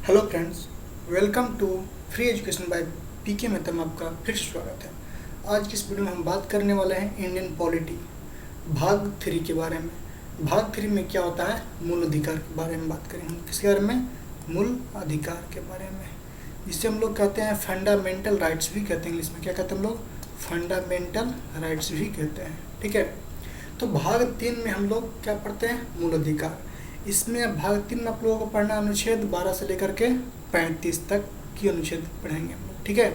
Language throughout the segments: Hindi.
Hello friends, welcome to free education by PK Mehta में आपका फिर से स्वागत है। आज की इस वीडियो में हम बात करने वाले हैं इंडियन पॉलिटी भाग 3 के बारे में। भाग 3 में क्या होता है, मूल अधिकार के बारे में बात करेंगे। किसके बारे में? मूल अधिकार के बारे में, जिसे हम लोग कहते हैं फंडामेंटल राइट्स भी कहते हैं। इंग्लिश में क्या कहते हैं हम लोग? फंडामेंटल राइट्स भी कहते हैं। ठीक है, तो भाग 3 में हम लोग क्या पढ़ते हैं? मूल अधिकार। इसमें भाग 3 में आप लोगों को पढ़ना अनुच्छेद 12 से लेकर के 35 तक की अनुच्छेद पढ़ेंगे हम लोग। ठीक है,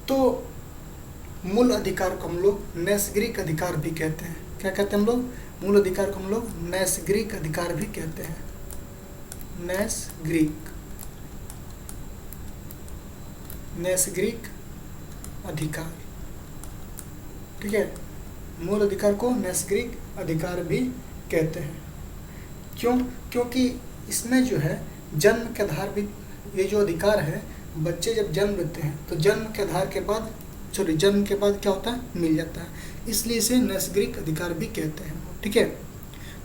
तो मूल अधिकार को हम लोग नैसर्गिक अधिकार भी कहते हैं। क्या कहते हैं हम लोग? मूल अधिकार को हम लोग नैसर्गिक अधिकार भी कहते हैं। नैसर्गिक अधिकार। ठीक है, मूल अधिकार को नैसर्गिक अधिकार भी कहते हैं। क्यों? क्योंकि इसमें जो है जन्म के आधार भी ये जो अधिकार है, बच्चे जब जन्म लेते हैं तो जन्म के आधार के बाद जन्म के बाद क्या होता है? मिल जाता है। इसलिए इसे नैसर्गिक अधिकार भी कहते हैं। ठीक है,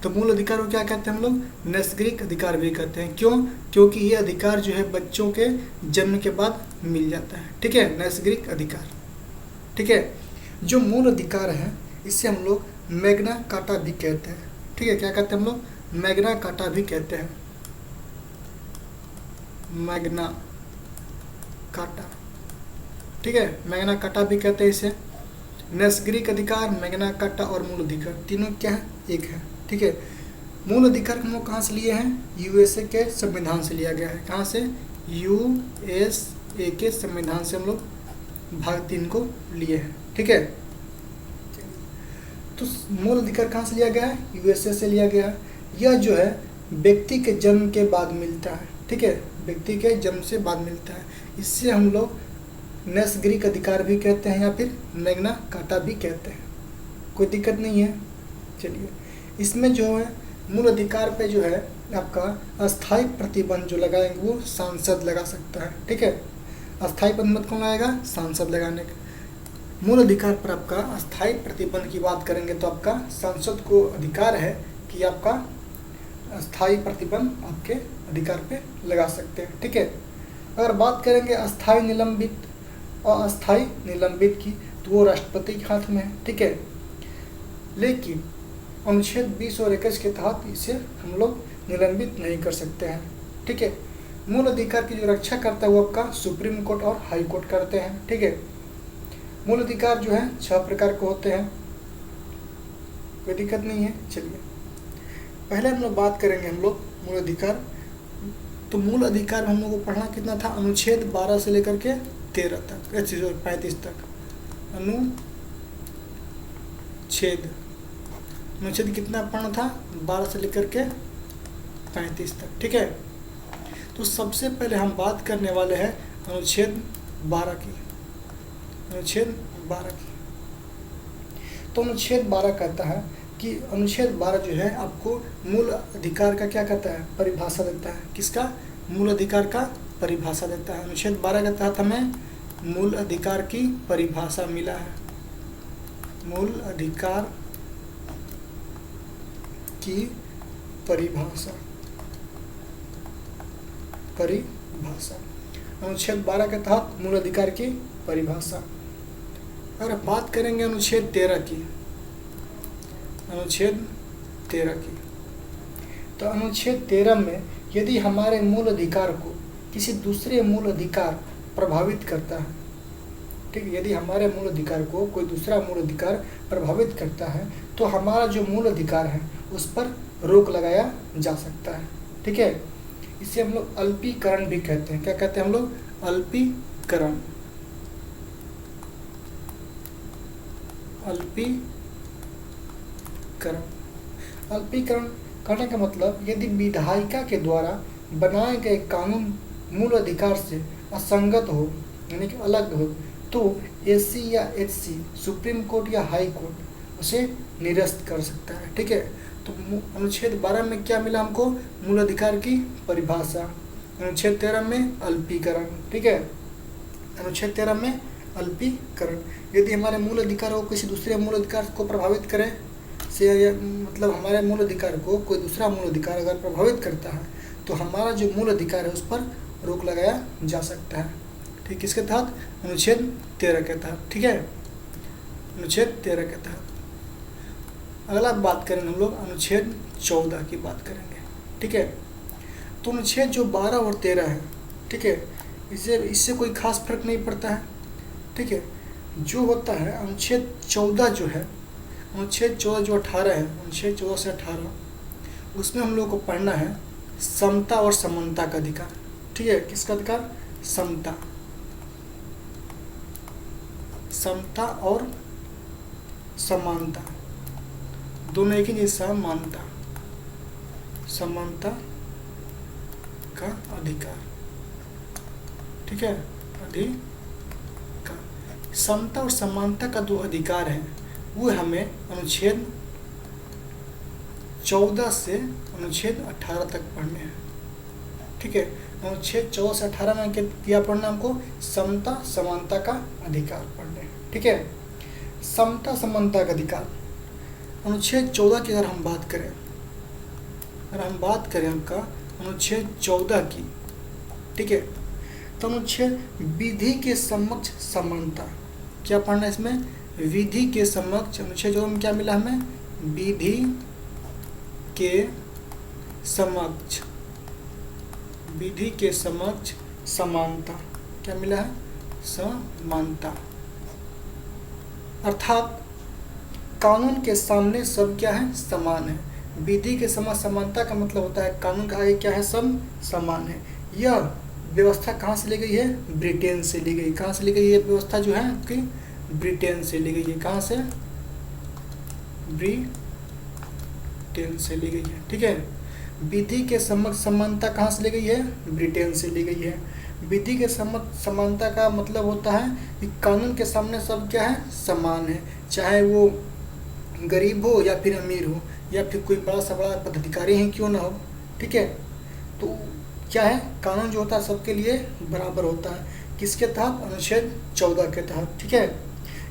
तो मूल अधिकार को क्या कहते हैं हम लोग? नैसर्गिक अधिकार भी कहते हैं। क्यों? क्योंकि ये अधिकार जो है बच्चों के जन्म के बाद मिल जाता है। ठीक है, नैसर्गिक अधिकार। ठीक है, जो मूल अधिकार है इसे हम लोग मैग्ना कार्टा भी कहते हैं। ठीक है, क्या कहते हैं हम लोग? मैग्ना कार्टा भी कहते हैं। Magna carta. ठीक है, मैग्ना कार्टा भी कहते हैं इसे। नैसर्गिक अधिकार, मैग्ना कार्टा और मूल अधिकार तीनों क्या है? एक है। ठीक है, मूल अधिकार हम लोग कहाँ से लिए हैं? यूएसए के संविधान से लिया गया है। कहाँ से? यूएसए के संविधान से हम लोग भाग 3 को लिए हैं। ठीक है, तो मूल अधिकार कहाँ से लिया गया है? यूएसए से लिया गया है। यह जो है व्यक्ति के जन्म के बाद मिलता है। ठीक है, व्यक्ति के जन्म से बाद मिलता है। इससे हम लोग नैसर्गिक अधिकार भी कहते हैं या फिर मैग्ना कार्टा भी कहते हैं। कोई दिक्कत नहीं है। चलिए, इसमें जो है मूल अधिकार पे जो है आपका अस्थायी प्रतिबंध जो लगाएंगे वो सांसद लगा सकता है। ठीक है, अस्थायी प्रतिबंध कौन लगाएगा? सांसद लगाने का। मूल अधिकार पर आपका अस्थायी प्रतिबंध की बात करेंगे तो आपका सांसद को अधिकार है कि आपका अस्थायी प्रतिबंध आपके अधिकार पे लगा सकते हैं। ठीक है, अगर बात करेंगे अस्थायी निलंबित और अस्थायी निलंबित की तो वो राष्ट्रपति के हाथ में है। ठीक है, लेकिन अनुच्छेद 20 और 21 के तहत इसे हम लोग निलंबित नहीं कर सकते हैं। ठीक है, मूल अधिकार की जो रक्षा करता है वो आपका सुप्रीम कोर्ट और हाई कोर्ट करते हैं। ठीक है, मूल अधिकार जो है 6 प्रकार के होते हैं। कोई दिक्कत नहीं है। चलिए, पहले हम लोग बात करेंगे हम लोग मूल अधिकार। तो मूल अधिकार हम लोग को पढ़ना कितना था? अनुच्छेद 12 से लेकर के 13 तक, 35 तक। अनुच्छेद कितना पढ़ना था? 12 से लेकर के 35 तक। ठीक है, तो सबसे पहले हम बात करने वाले हैं अनुच्छेद 12 की। अनुच्छेद 12 की, तो अनुच्छेद 12 कहता है कि अनुच्छेद 12 जो है आपको मूल अधिकार का क्या कहता है? परिभाषा देता है। किसका? मूल अधिकार का परिभाषा देता है। अनुच्छेद 12 के तहत हमें मूल अधिकार की परिभाषा मिला है। मूल अधिकार की परिभाषा अनुच्छेद 12 के तहत मूल अधिकार की परिभाषा। अगर बात करेंगे अनुच्छेद 13 की, अनुच्छेद 13 की, तो अनुच्छेद 13 में यदि हमारे मूल अधिकार को किसी दूसरे मूल अधिकार प्रभावित करता है, ठीक है, यदि हमारे मूल अधिकार को कोई दूसरा मूल अधिकार प्रभावित करता है तो हमारा जो मूल अधिकार है उस पर रोक लगाया जा सकता है। ठीक है, इसे हम लोग अल्पीकरण भी कहते हैं। क्या कहते हैं हम लोग? अल्पीकरण। अल्पीकरण करने का मतलब यदि विधायिका के द्वारा बनाए गए कानून मूल अधिकार से असंगत हो, यानी कि अलग हो, तो एससी या एचसी सुप्रीम कोर्ट या हाई कोर्ट उसे निरस्त कर सकता है। ठीक है, तो अनुच्छेद 12 में क्या मिला हमको? मूल अधिकार की परिभाषा। अनुच्छेद 13 में अल्पीकरण। ठीक है, अनुच्छेद 13 में अल्पीकरण। यदि हमारे मूल अधिकार को किसी दूसरे मूल अधिकार को प्रभावित करें से मतलब हमारे मूल अधिकार को कोई दूसरा मूल अधिकार अगर प्रभावित करता है तो हमारा जो मूल अधिकार है उस पर रोक लगाया जा सकता है। ठीक, किसके तहत? अनुच्छेद 13 के तहत। ठीक है, अनुच्छेद 13 के तहत। अगला बात करेंगे हम लोग अनुच्छेद 14 की बात करेंगे। ठीक है, तो अनुच्छेद जो 12 और 13 है, ठीक है, इससे कोई खास फर्क नहीं पड़ता है। ठीक है, जो होता है अनुच्छेद 14 जो है, अनुच्छेद 14 जो 18 है, अनुच्छेद 14 से 18, उसमें हम लोग को पढ़ना है समता और समानता का अधिकार। ठीक है, किसका अधिकार? समता, समता और समानता दोनों एक ही जैसा मानता, समानता का अधिकार। ठीक है, अधिकार, समता और समानता का जो अधिकार है वो हमें अनुच्छेद 14 से अनुच्छेद 18 तक पढ़ने हैं। ठीक है, अनुच्छेद 14 से 18 में क्या पढ़ना हमको? समता समानता का अधिकार पढ़ने हैं। ठीक है, समता समानता का अधिकार अनुच्छेद 14 की अगर हम बात करें, आपका अनुच्छेद 14 की, ठीक है, तो अनुच्छेद विधि के समक्ष समानता, क्या पढ़ना है इसमें? विधि के समक्ष, अनुच्छेद 14 में क्या मिला हमें? विधि के समक्ष, विधि के समक्ष समानता, क्या मिला है? समानता, अर्थात कानून के सामने सब क्या है? समान है। विधि के समक्ष समानता का मतलब होता है कानून का आगे क्या है? सब समान है। यह व्यवस्था कहाँ से ली गई है? ब्रिटेन से ली गई। कहाँ से ली गई? ये व्यवस्था जो है आपकी ब्रिटेन से ली गई है। कहाँ से? ब्रिटेन से ली गई है। ठीक है, विधि के समक्ष समानता कहाँ से ली गई है? ब्रिटेन से ली गई है। विधि के समक्ष समानता का मतलब होता है कि कानून के सामने सब क्या है? समान है, चाहे वो गरीब हो या फिर अमीर हो या फिर कोई बड़ा से बड़ा पदाधिकारी ही क्यों ना हो। ठीक है, तो क्या है? कानून जो होता है सबके लिए बराबर होता है। किसके तहत? अनुच्छेद 14 के तहत। ठीक है,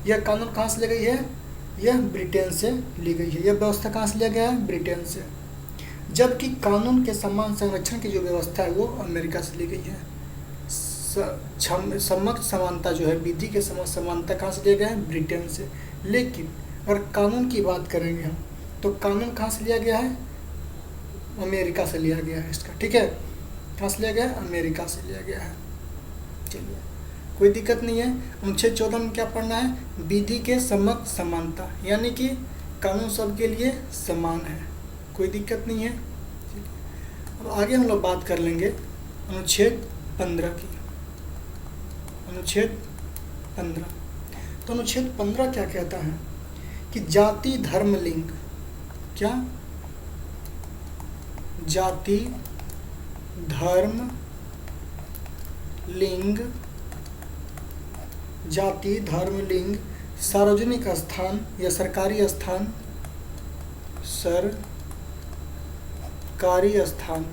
यह कानून कहाँ से ली गई है? यह ब्रिटेन से ली गई है। यह व्यवस्था कहाँ से लिया गया है? ब्रिटेन से। जबकि कानून के समान संरक्षण की जो व्यवस्था है वो अमेरिका से ली गई है। समक्ष समानता जो है, विधि के समक्ष समानता कहाँ से लिया गया है? ब्रिटेन से। लेकिन अगर कानून की बात करेंगे हम, तो कानून कहाँ से लिया गया है? अमेरिका से लिया गया है इसका। ठीक है, कहाँ से लिया गया है? अमेरिका से लिया गया है। चलिए, कोई दिक्कत नहीं है। अनुच्छेद 14 में क्या पढ़ना है? विधि के समक्ष समानता, यानी कि कानून सबके लिए समान है, कोई दिक्कत नहीं है। अब आगे हम लोग बात कर लेंगे अनुच्छेद 15 की। अनुच्छेद 15, तो अनुच्छेद 15 क्या कहता है कि जाति धर्म लिंग, क्या? जाति धर्म लिंग, जाति धर्म लिंग, सार्वजनिक स्थान या सरकारी स्थान, सरकारी स्थान,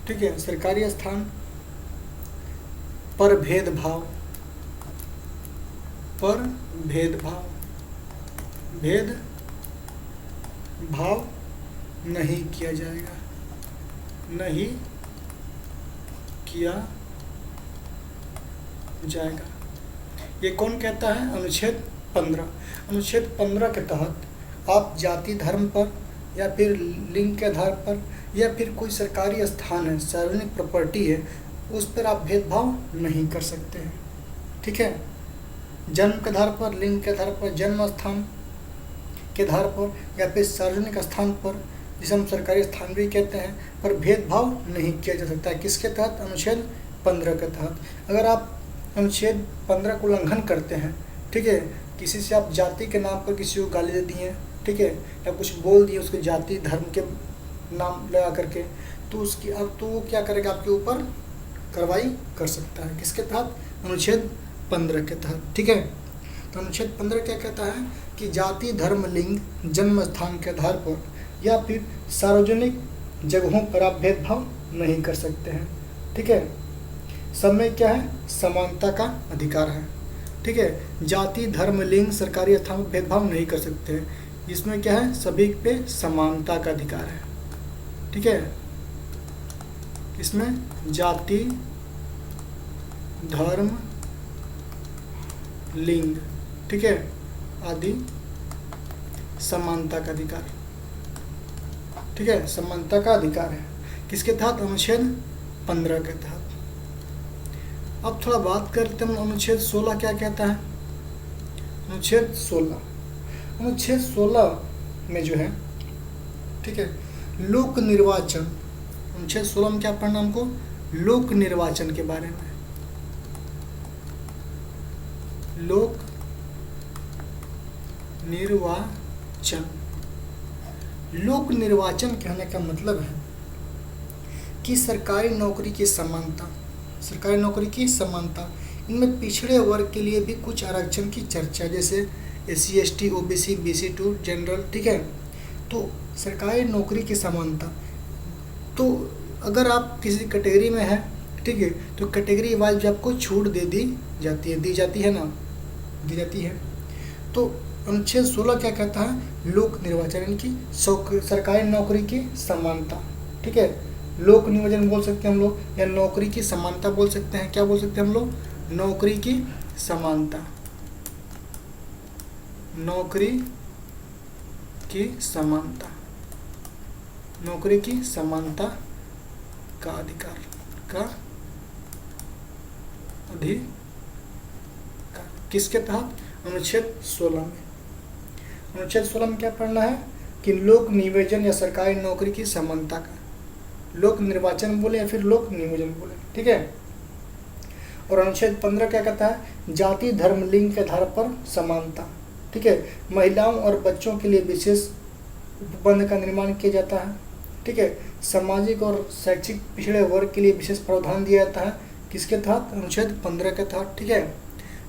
ठीक है, सरकारी स्थान पर भेदभाव, पर भेदभाव, भेदभाव नहीं किया जाएगा, नहीं किया जाएगा। ये कौन कहता है? अनुच्छेद 15। अनुच्छेद 15 के तहत आप जाति धर्म पर या फिर लिंग के आधार पर या फिर कोई सरकारी स्थान है, सार्वजनिक प्रॉपर्टी है, उस पर आप भेदभाव नहीं कर सकते हैं। ठीक है, जन्म के आधार पर, लिंग के आधार पर, जन्म स्थान के आधार पर या फिर सार्वजनिक स्थान पर, जिसे हम सरकारी स्थान भी कहते हैं, पर भेदभाव नहीं किया जा सकता है। किसके तहत? अनुच्छेद 15 के तहत। अगर आप अनुच्छेद 15 को उल्लंघन करते हैं, ठीक है, किसी से आप जाति के नाम पर किसी को गाली दे दिए, ठीक है, या कुछ बोल दिए उसके जाति धर्म के नाम लगा करके, तो उसकी अब तो वो क्या करेगा? आपके ऊपर कार्रवाई कर सकता है। किसके तहत? अनुच्छेद 15 के तहत। ठीक है, तो अनुच्छेद 15 क्या कहता है कि जाति धर्म लिंग जन्म स्थान के आधार पर या फिर सार्वजनिक जगहों पर आप भेदभाव नहीं कर सकते हैं। ठीक है, सब में क्या है? समानता का अधिकार है। ठीक है, जाति धर्म लिंग सरकारी स्थान पर भेदभाव नहीं कर सकते हैं। इसमें क्या है? सभी पे समानता का अधिकार है। ठीक है, इसमें जाति, धर्म, लिंग, ठीक है, आदि समानता का अधिकार, ठीक है, समानता का अधिकार है किसके तहत? अनुच्छेद 15 के तहत। अब थोड़ा बात करते हैं अनुच्छेद 16 क्या कहता है। अनुच्छेद 16 में जो है, ठीक है, लोक निर्वाचन, अनुच्छेद 16 में क्या पढ़ना हमको? लोक निर्वाचन के बारे में। लोक निर्वाचन, लोक निर्वाचन कहने का मतलब है कि सरकारी नौकरी की समानता, सरकारी नौकरी की समानता, इनमें पिछड़े वर्ग के लिए भी कुछ आरक्षण की चर्चा, जैसे SC ST OBC BC2 general, ठीक है। तो सरकारी नौकरी की समानता, तो अगर आप किसी कैटेगरी में हैं, ठीक है, तो कैटेगरी वाइज आपको छूट दी जाती है ना, दी जाती है। तो अनुच्छेद 16 क्या कहता है? लोक निर्वाचन, यानी कि सरकारी नौकरी की समानता, ठीक है। लोक नियोजन बोल सकते हैं हम लोग, या नौकरी की समानता बोल सकते हैं। क्या बोल सकते हैं हम लोग? नौकरी की समानता, नौकरी की समानता, नौकरी की समानता का अधिकार, का अधिकार किसके तहत? अनुच्छेद 16 में। अनुच्छेद 16 में क्या पढ़ना है कि लोक नियोजन या सरकारी नौकरी की समानता का, लोक निर्वाचन बोले या फिर लोक नियोजन बोले, ठीक है। और अनुच्छेद 15 क्या कहता है? जाति, धर्म, लिंग के आधार पर समानता, ठीक है। महिलाओं और बच्चों के लिए विशेष उपबंध का निर्माण किया जाता है, ठीक है। सामाजिक और शैक्षिक पिछड़े वर्ग के लिए विशेष प्रावधान दिया जाता है, किसके तहत? अनुच्छेद 15 के तहत, ठीक है।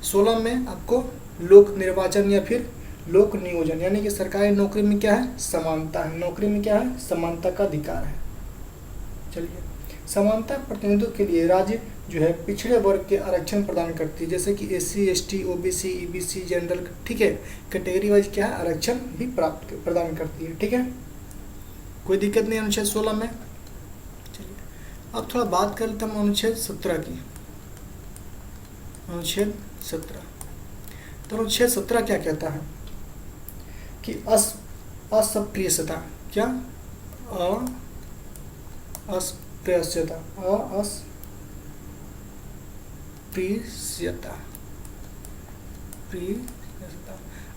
16 में आपको लोक निर्वाचन या फिर लोक नियोजन, यानी कि सरकारी नौकरी में क्या है? समानता है। नौकरी में क्या है? समानता का अधिकार है। चलिए, समानता प्रतिनिधित्व के लिए राज्य जो है पिछड़े वर्ग के आरक्षण प्रदान करती है, जैसे कि SC ST OBC EBC general, ठीक है, कैटेगरी वाइज क्या है? आरक्षण भी प्रदान करती है, ठीक है। कोई दिक्कत नहीं अनुच्छेद 16 में। चलिए, अब थोड़ा बात कर लेते हैं अनुच्छेद 17 की। अनुच्छेद 17, तो अनुच्छेद 17 क्या कहता है कि अस्पृश्यता, क्या? अस्पृश्यता,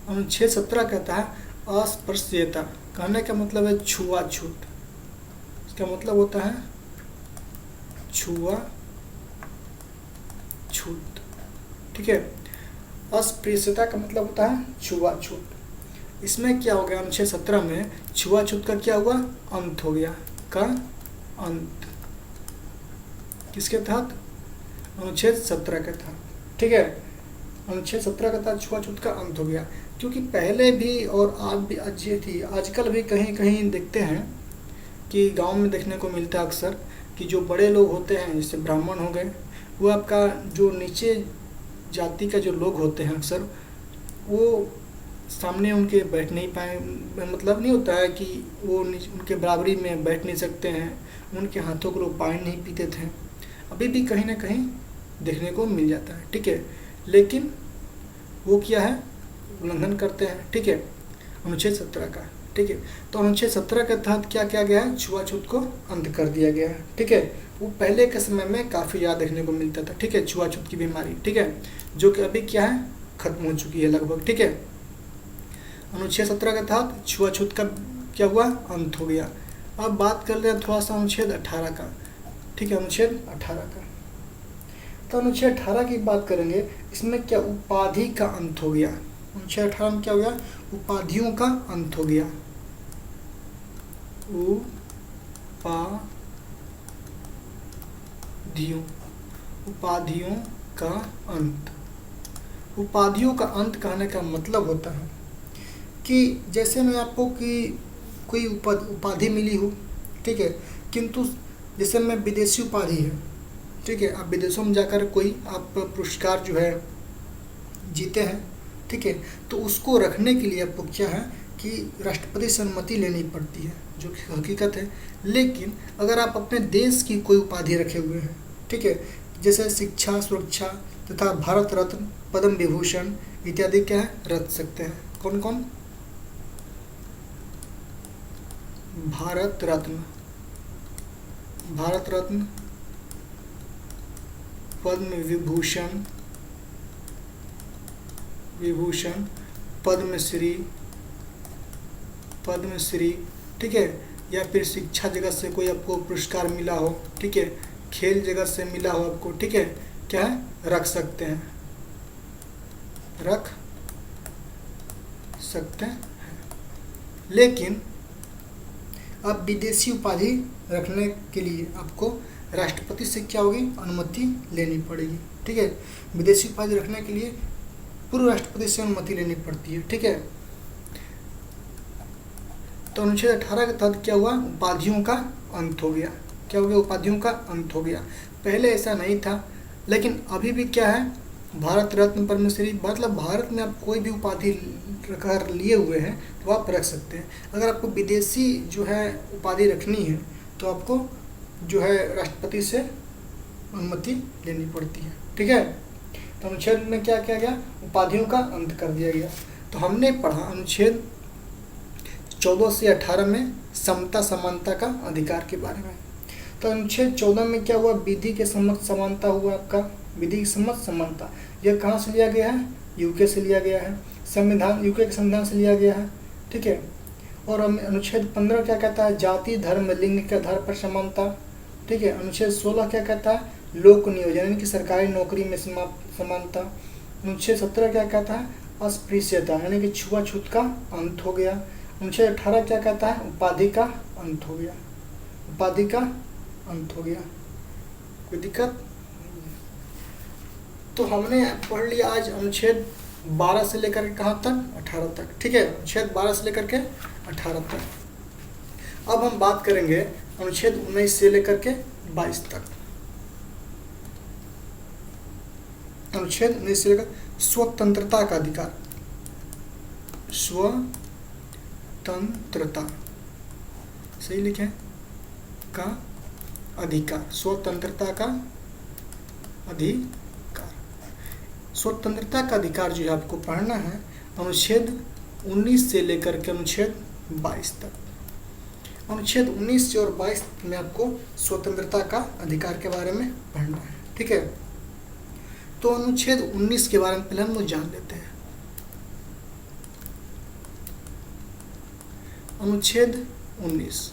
अनुच्छेद 17 कहता है अस्पृश्यता, कहने का मतलब है छुआछूत। इसका मतलब होता है छुआछूत, ठीक है। अस्पृश्यता का मतलब होता है छुआछूत। इसमें क्या हो गया? अनुच्छेद 17 में छुआछूत का क्या हुआ? अंत हो गया, का अंत, किसके तहत? अनुच्छेद 17 के तहत, ठीक है। अनुच्छेद 17 के तहत छुआछूत का अंत हो गया, क्योंकि पहले भी और आज भी अच्छी थी, आजकल भी कहीं कहीं देखते हैं कि गांव में देखने को मिलता है अक्सर कि जो बड़े लोग होते हैं, जैसे ब्राह्मण हो गए, वो आपका जो नीचे जाति का जो लोग होते हैं अक्सर वो सामने उनके बैठ नहीं पाए, मतलब नहीं होता है कि वो उनके बराबरी में बैठ नहीं सकते हैं, उनके हाथों को लोग पानी नहीं पीते थे, अभी भी कहीं ना कहीं देखने को मिल जाता है, ठीक है। लेकिन वो क्या है? उल्लंघन करते हैं, ठीक है, अनुच्छेद 17 का, ठीक है। तो अनुच्छेद 17 के तहत क्या किया गया है? छुआछूत को अंत कर दिया गया है, ठीक है। वो पहले के समय में काफ़ी ज़्यादा देखने को मिलता था, ठीक है, छुआछूत की बीमारी, ठीक है, जो कि अभी क्या है? खत्म हो चुकी है लगभग, ठीक है। अनुच्छेद 17 के तहत छुआछूत का क्या हुआ? अंत हो गया। अब बात कर लें थोड़ा सा अनुच्छेद 18 का, ठीक है, अनुच्छेद 18 का। तो अनुच्छेद 18 की बात करेंगे, इसमें क्या? उपाधि का अंत हो गया। अनुच्छेद 18 में क्या हो गया? उपाधियों का अंत हो गया, उपाधियों का अंत। उपाधियों का अंत कहने का मतलब होता है कि जैसे मैं आपको कि कोई उपाधि मिली हो, ठीक है, किंतु जैसे मैं विदेशी उपाधि है, ठीक है, आप विदेशों में जाकर कोई आप पुरस्कार जो है जीते हैं, ठीक है, तो उसको रखने के लिए आपको क्या है कि राष्ट्रपति से अनुमति लेनी पड़ती है, जो कि हकीकत है। लेकिन अगर आप अपने देश की कोई उपाधि रखे हुए हैं, ठीक है, जैसे शिक्षा, सुरक्षा तथा भारत रत्न, पद्म विभूषण इत्यादि क्या है, रख सकते हैं। कौन कौन? भारत रत्न, भारत रत्न, पद्म विभूषण, विभूषण, पद्मश्री, पद्मश्री, ठीक है, या फिर शिक्षा जगत से कोई आपको पुरस्कार मिला हो, ठीक है, खेल जगत से मिला हो आपको, ठीक है, क्या है, रख सकते हैं, रख सकते हैं। लेकिन अब विदेशी उपाधि रखने के लिए आपको राष्ट्रपति से क्या होगी, अनुमति लेनी पड़ेगी, ठीक है। विदेशी उपाधि रखने के लिए पूर्व राष्ट्रपति से अनुमति लेनी पड़ती है, ठीक है। तो अनुच्छेद 18 के तहत क्या हुआ, उपाधियों का अंत हो गया। क्या हो गया, उपाधियों का अंत हो गया। पहले ऐसा नहीं था, लेकिन अभी भी क्या है, भारत रत्न, पद्मश्री, मतलब भारत में आप कोई भी उपाधि रख लिए हुए हैं तो आप रख सकते हैं। अगर आपको विदेशी जो है उपाधि रखनी है तो आपको जो है राष्ट्रपति से अनुमति लेनी पड़ती है, ठीक है। तो अनुच्छेद में क्या किया गया, उपाधियों का अंत कर दिया गया। तो हमने पढ़ा अनुच्छेद 14 से 18 में समता समानता का अधिकार के बारे में। तो अनुच्छेद 14 में क्या हुआ, विधि के समक्ष समानता हुआ आपका, विधि की समक्ष समानता। यह कहाँ से लिया गया है, यूके से लिया गया है, संविधान, यूके के संविधान से लिया गया है, ठीक है। और अनुच्छेद 15 क्या कहता है, जाति धर्म लिंग के आधार पर समानता, ठीक है। अनुच्छेद 16 क्या कहता है, लोक नियोजन यानी कि सरकारी नौकरी में समानता। अनुच्छेद 17 क्या कहता है, अस्पृश्यता यानी कि छुआछूत का अंत हो गया। अनुच्छेद 18 क्या कहता है, उपाधि का अंत हो गया, उपाधि का अंत हो गया। कोई दिक्कत? तो हमने पढ़ लिया आज अनुच्छेद 12 से लेकर के कहाँ तक, 18 तक, ठीक है। अनुच्छेद 12 से लेकर के 18 तक। अब हम बात करेंगे अनुच्छेद 19 से लेकर के 22 तक। अनुच्छेद 19 से लेकर स्वतंत्रता का अधिकार, स्वतंत्रता, सही लिखे, का अधिकार, स्वतंत्रता का अधिकार। स्वतंत्रता का अधिकार जो है आपको पढ़ना है अनुच्छेद 19 से लेकर के अनुच्छेद 22 तक। अनुच्छेद 19 से और 22 में आपको स्वतंत्रता का अधिकार के बारे में पढ़ना है, ठीक है। तो अनुच्छेद 19 के बारे में पहले हम लोग जान लेते हैं। अनुच्छेद 19,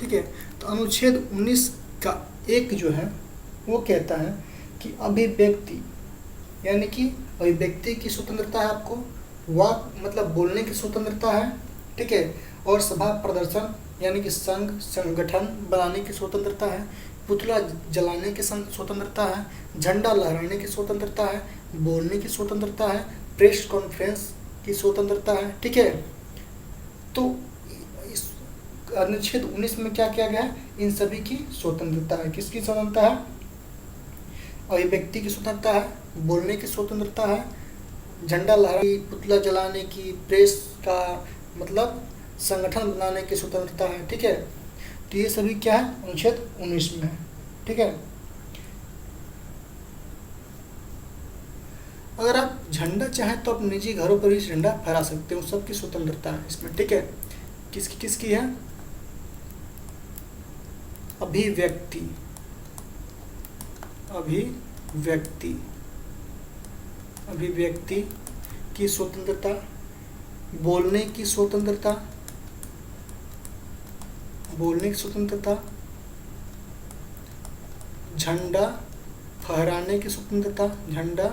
ठीक है। तो अनुच्छेद 19 का एक जो है वो कहता है कि अभिव्यक्ति यानी कि अभिव्यक्ति की स्वतंत्रता है आपको, वाक मतलब बोलने की स्वतंत्रता है, ठीक है। और सभा प्रदर्शन यानी कि संघ संगठन बनाने की स्वतंत्रता है, पुतला जलाने की स्वतंत्रता है, झंडा लहराने की स्वतंत्रता है, बोलने की स्वतंत्रता है, प्रेस कॉन्फ्रेंस की स्वतंत्रता है, ठीक है। तो इस अनुच्छेद 19 में क्या किया गया है, इन सभी की स्वतंत्रता है। किसकी स्वतंत्रता है, अभिव्यक्ति की स्वतंत्रता है, बोलने की स्वतंत्रता है, झंडा लहराने की, पुतला जलाने की, प्रेस का मतलब संगठन बनाने की स्वतंत्रता है, ठीक है। तो ये सभी क्या है, अनुच्छेद 19 में है, ठीक है। अगर आप झंडा चाहें तो आप निजी घरों पर भी झंडा फहरा सकते हो, सबकी स्वतंत्रता है इसमें, ठीक है। किसकी किसकी है, अभिव्यक्ति, अभिव्यक्ति, अभिव्यक्ति की स्वतंत्रता, बोलने की स्वतंत्रता, बोलने की स्वतंत्रता, झंडा फहराने की स्वतंत्रता, झंडा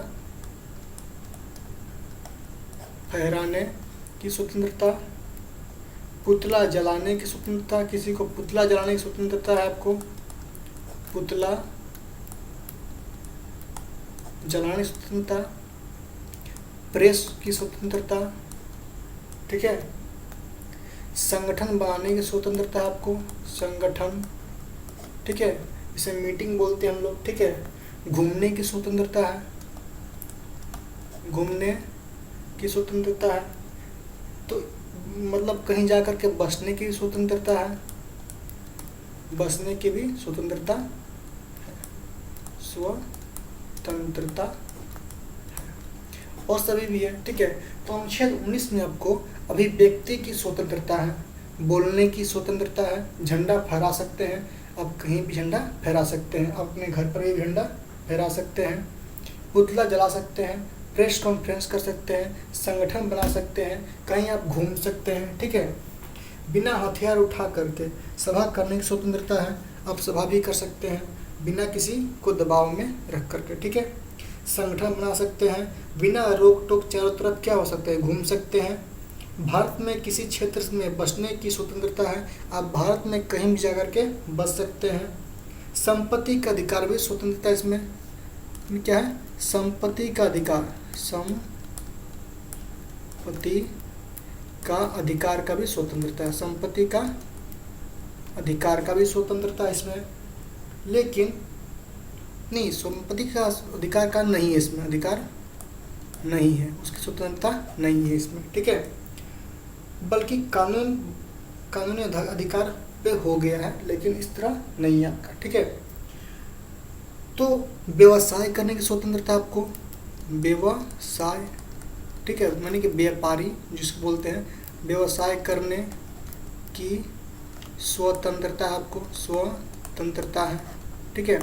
फहराने की स्वतंत्रता, पुतला जलाने की स्वतंत्रता, किसी को पुतला जलाने की स्वतंत्रता है आपको, पुतला जलाने की स्वतंत्रता, प्रेस की स्वतंत्रता, ठीक है। संगठन बनाने की स्वतंत्रता है आपको, संगठन, ठीक है, इसे मीटिंग बोलते हैं हम लोग, ठीक है। घूमने की स्वतंत्रता है, घूमने की स्वतंत्रता है, तो मतलब कहीं जा कर के बसने की भी स्वतंत्रता है, बसने की भी स्वतंत्रता है, स्वतंत्रता है, और सभी भी है। ठीक है, तो अनुच्छेद 19 में आपको अभिव्यक्ति की स्वतंत्रता है, बोलने की स्वतंत्रता है, झंडा फहरा सकते हैं, आप कहीं भी झंडा फहरा सकते हैं, अपने घर पर भी झंडा फहरा सकते हैं, पुतला जला सकते हैं, प्रेस कॉन्फ्रेंस कर सकते हैं, संगठन बना सकते हैं, कहीं आप घूम सकते हैं। ठीक है, बिना हथियार उठा करके सभा करने की स्वतंत्रता है, आप सभा भी कर सकते हैं बिना किसी को दबाव में रख करके। ठीक है, संगठन बना सकते हैं, बिना रोक टोक चारों तरफ क्या हो सकता है, घूम सकते हैं। भारत में किसी क्षेत्र में बसने की स्वतंत्रता है, आप भारत में कहीं भी जाकर के बस सकते हैं। संपत्ति का अधिकार भी स्वतंत्रता इसमें क्या है, संपत्ति का अधिकार, संपत्ति का अधिकार का भी स्वतंत्रता है, संपत्ति का अधिकार का भी स्वतंत्रता है इसमें। लेकिन नहीं, संपत्ति का अधिकार का नहीं है इसमें, अधिकार नहीं है, उसकी स्वतंत्रता नहीं है इसमें। ठीक है, बल्कि कानूनी अधिकार पे हो गया है, लेकिन इस तरह नहीं है आपका। ठीक है, तो व्यवसाय करने की स्वतंत्रता आपको, व्यवसाय, ठीक है, माने कि व्यापारी जिसको बोलते हैं, व्यवसाय करने की स्वतंत्रता आपको, स्वतंत्रता है। ठीक है,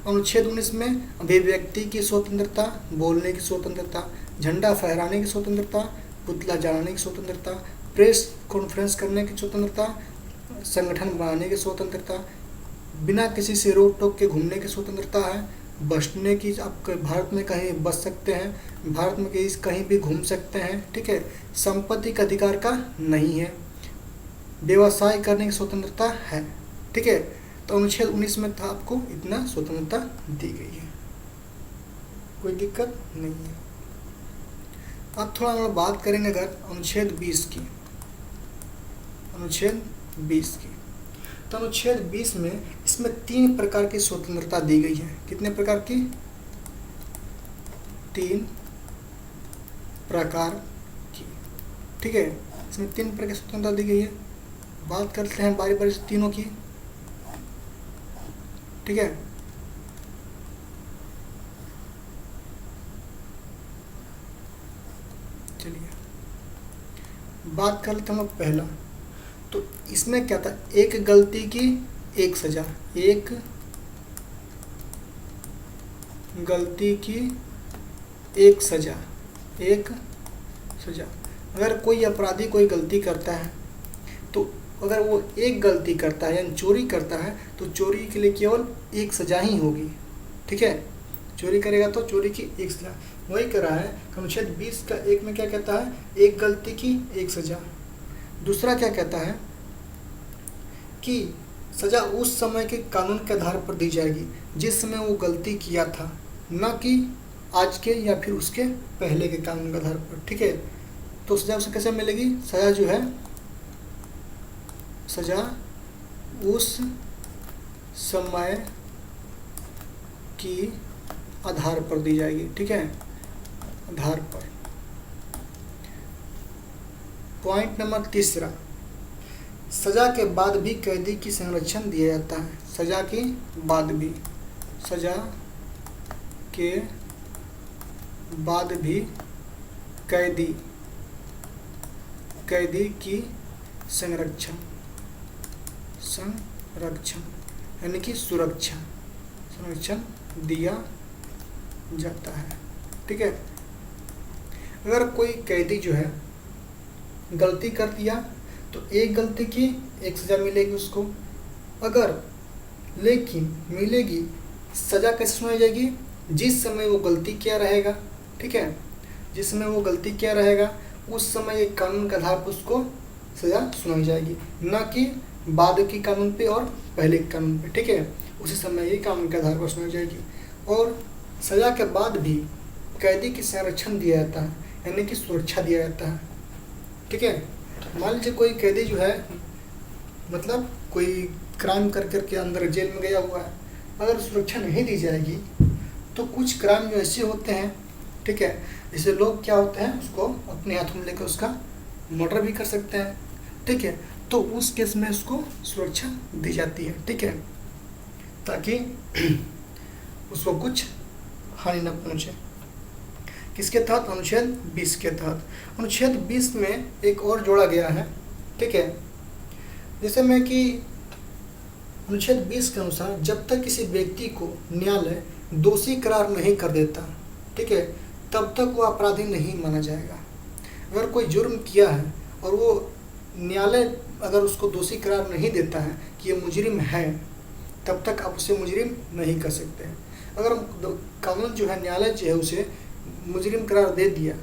अनुच्छेद 19 में अभिव्यक्ति की स्वतंत्रता, बोलने की स्वतंत्रता, झंडा फहराने की स्वतंत्रता, पुतला जलाने की स्वतंत्रता, प्रेस कॉन्फ्रेंस करने की स्वतंत्रता, संगठन बनाने की स्वतंत्रता, बिना किसी से रोक टोक के घूमने की स्वतंत्रता है, बसने की, आप भारत में कहीं बस सकते हैं, भारत में कहीं भी घूम सकते हैं। ठीक है, संपत्ति का अधिकार का नहीं है, व्यवसाय करने की स्वतंत्रता है। ठीक है, तो अनुच्छेद 19 में था आपको इतना स्वतंत्रता दी गई है, कोई दिक्कत नहीं है। अब थोड़ा हम बात करेंगे अगर अनुच्छेद 20 की, अनुच्छेद 20 की, तो अनुच्छेद 20 में इसमें 3 प्रकार की स्वतंत्रता दी गई है। कितने प्रकार की, 3 प्रकार की। ठीक है, इसमें 3 प्रकार की स्वतंत्रता दी गई है, बात करते हैं बारी बारी से तीनों की। ठीक है, चलिए बात कर लेते हैं हम पहला। तो इसमें क्या था, एक गलती की एक सजा, एक गलती की एक सजा, एक सजा। अगर कोई अपराधी कोई गलती करता है, तो अगर वो एक गलती करता है यानी चोरी करता है, तो चोरी के लिए केवल एक सजा ही होगी। ठीक है, चोरी करेगा तो चोरी की एक सजा, वही कर रहा है। अनुच्छेद 20 का 1 में क्या कहता है, एक गलती की एक सजा। दूसरा क्या कहता है कि सजा उस समय के कानून के आधार पर दी जाएगी जिस समय वो गलती किया था, न कि आज के या फिर उसके पहले के कानून के आधार पर। ठीक है, तो सजा उसे कैसे मिलेगी, सजा जो है, सजा उस समय की आधार पर दी जाएगी। ठीक है, आधार पर। पॉइंट नंबर 3, सजा के बाद भी कैदी की संरक्षण दिया जाता है। सजा के बाद भी, सजा के बाद भी कैदी की संरक्षण यानी कि संरक्षण दिया जाता है। ठीक है, अगर कोई कैदी जो है गलती कर दिया तो एक गलती की एक सज़ा मिलेगी उसको, अगर लेकिन मिलेगी सज़ा कैसे सुनाई जाएगी, जिस समय वो गलती किया रहेगा। ठीक है, जिस समय वो गलती किया रहेगा उस समय एक कानून के आधार पर उसको सज़ा सुनाई जाएगी, ना कि बाद की कानून पे और पहले के कानून पे। ठीक है, उसी समय ये कानून के आधार पर सुनाई जाएगी। और सज़ा के बाद भी कैदी की संरक्षण दिया जाता है, यानी कि सुरक्षा दिया जाता है। ठीक है, मान लीजिए कोई कैदी जो है, मतलब कोई क्राइम कर करके अंदर जेल में गया हुआ है, अगर सुरक्षा नहीं दी जाएगी तो कुछ क्राइम जो ऐसे होते हैं, ठीक है, जैसे लोग क्या होते हैं उसको अपने हाथों में लेकर उसका मर्डर भी कर सकता है, ठीक है। तो उस केस में उसको सुरक्षा दी जाती है, ठीक है, ताकि उसको कुछ हानि न पहुंचे। किसके तहत? अनुच्छेद 20 के तहत। अनुच्छेद 20 में एक और जोड़ा गया है, ठीक है, जैसे में कि अनुच्छेद 20 के अनुसार जब तक किसी व्यक्ति को न्यायालय दोषी करार नहीं कर देता, ठीक है, तब तक वो अपराधी नहीं माना जाएगा। अगर कोई जुर्म किया है और वो न्यायालय अगर उसको दोषी करार नहीं देता है कि ये मुजरिम है, तब तक आप उसे मुजरिम नहीं कर सकते हैं। अगर कानून जो है, न्यायालय जो है उसे मुजरिम करार दे दिया,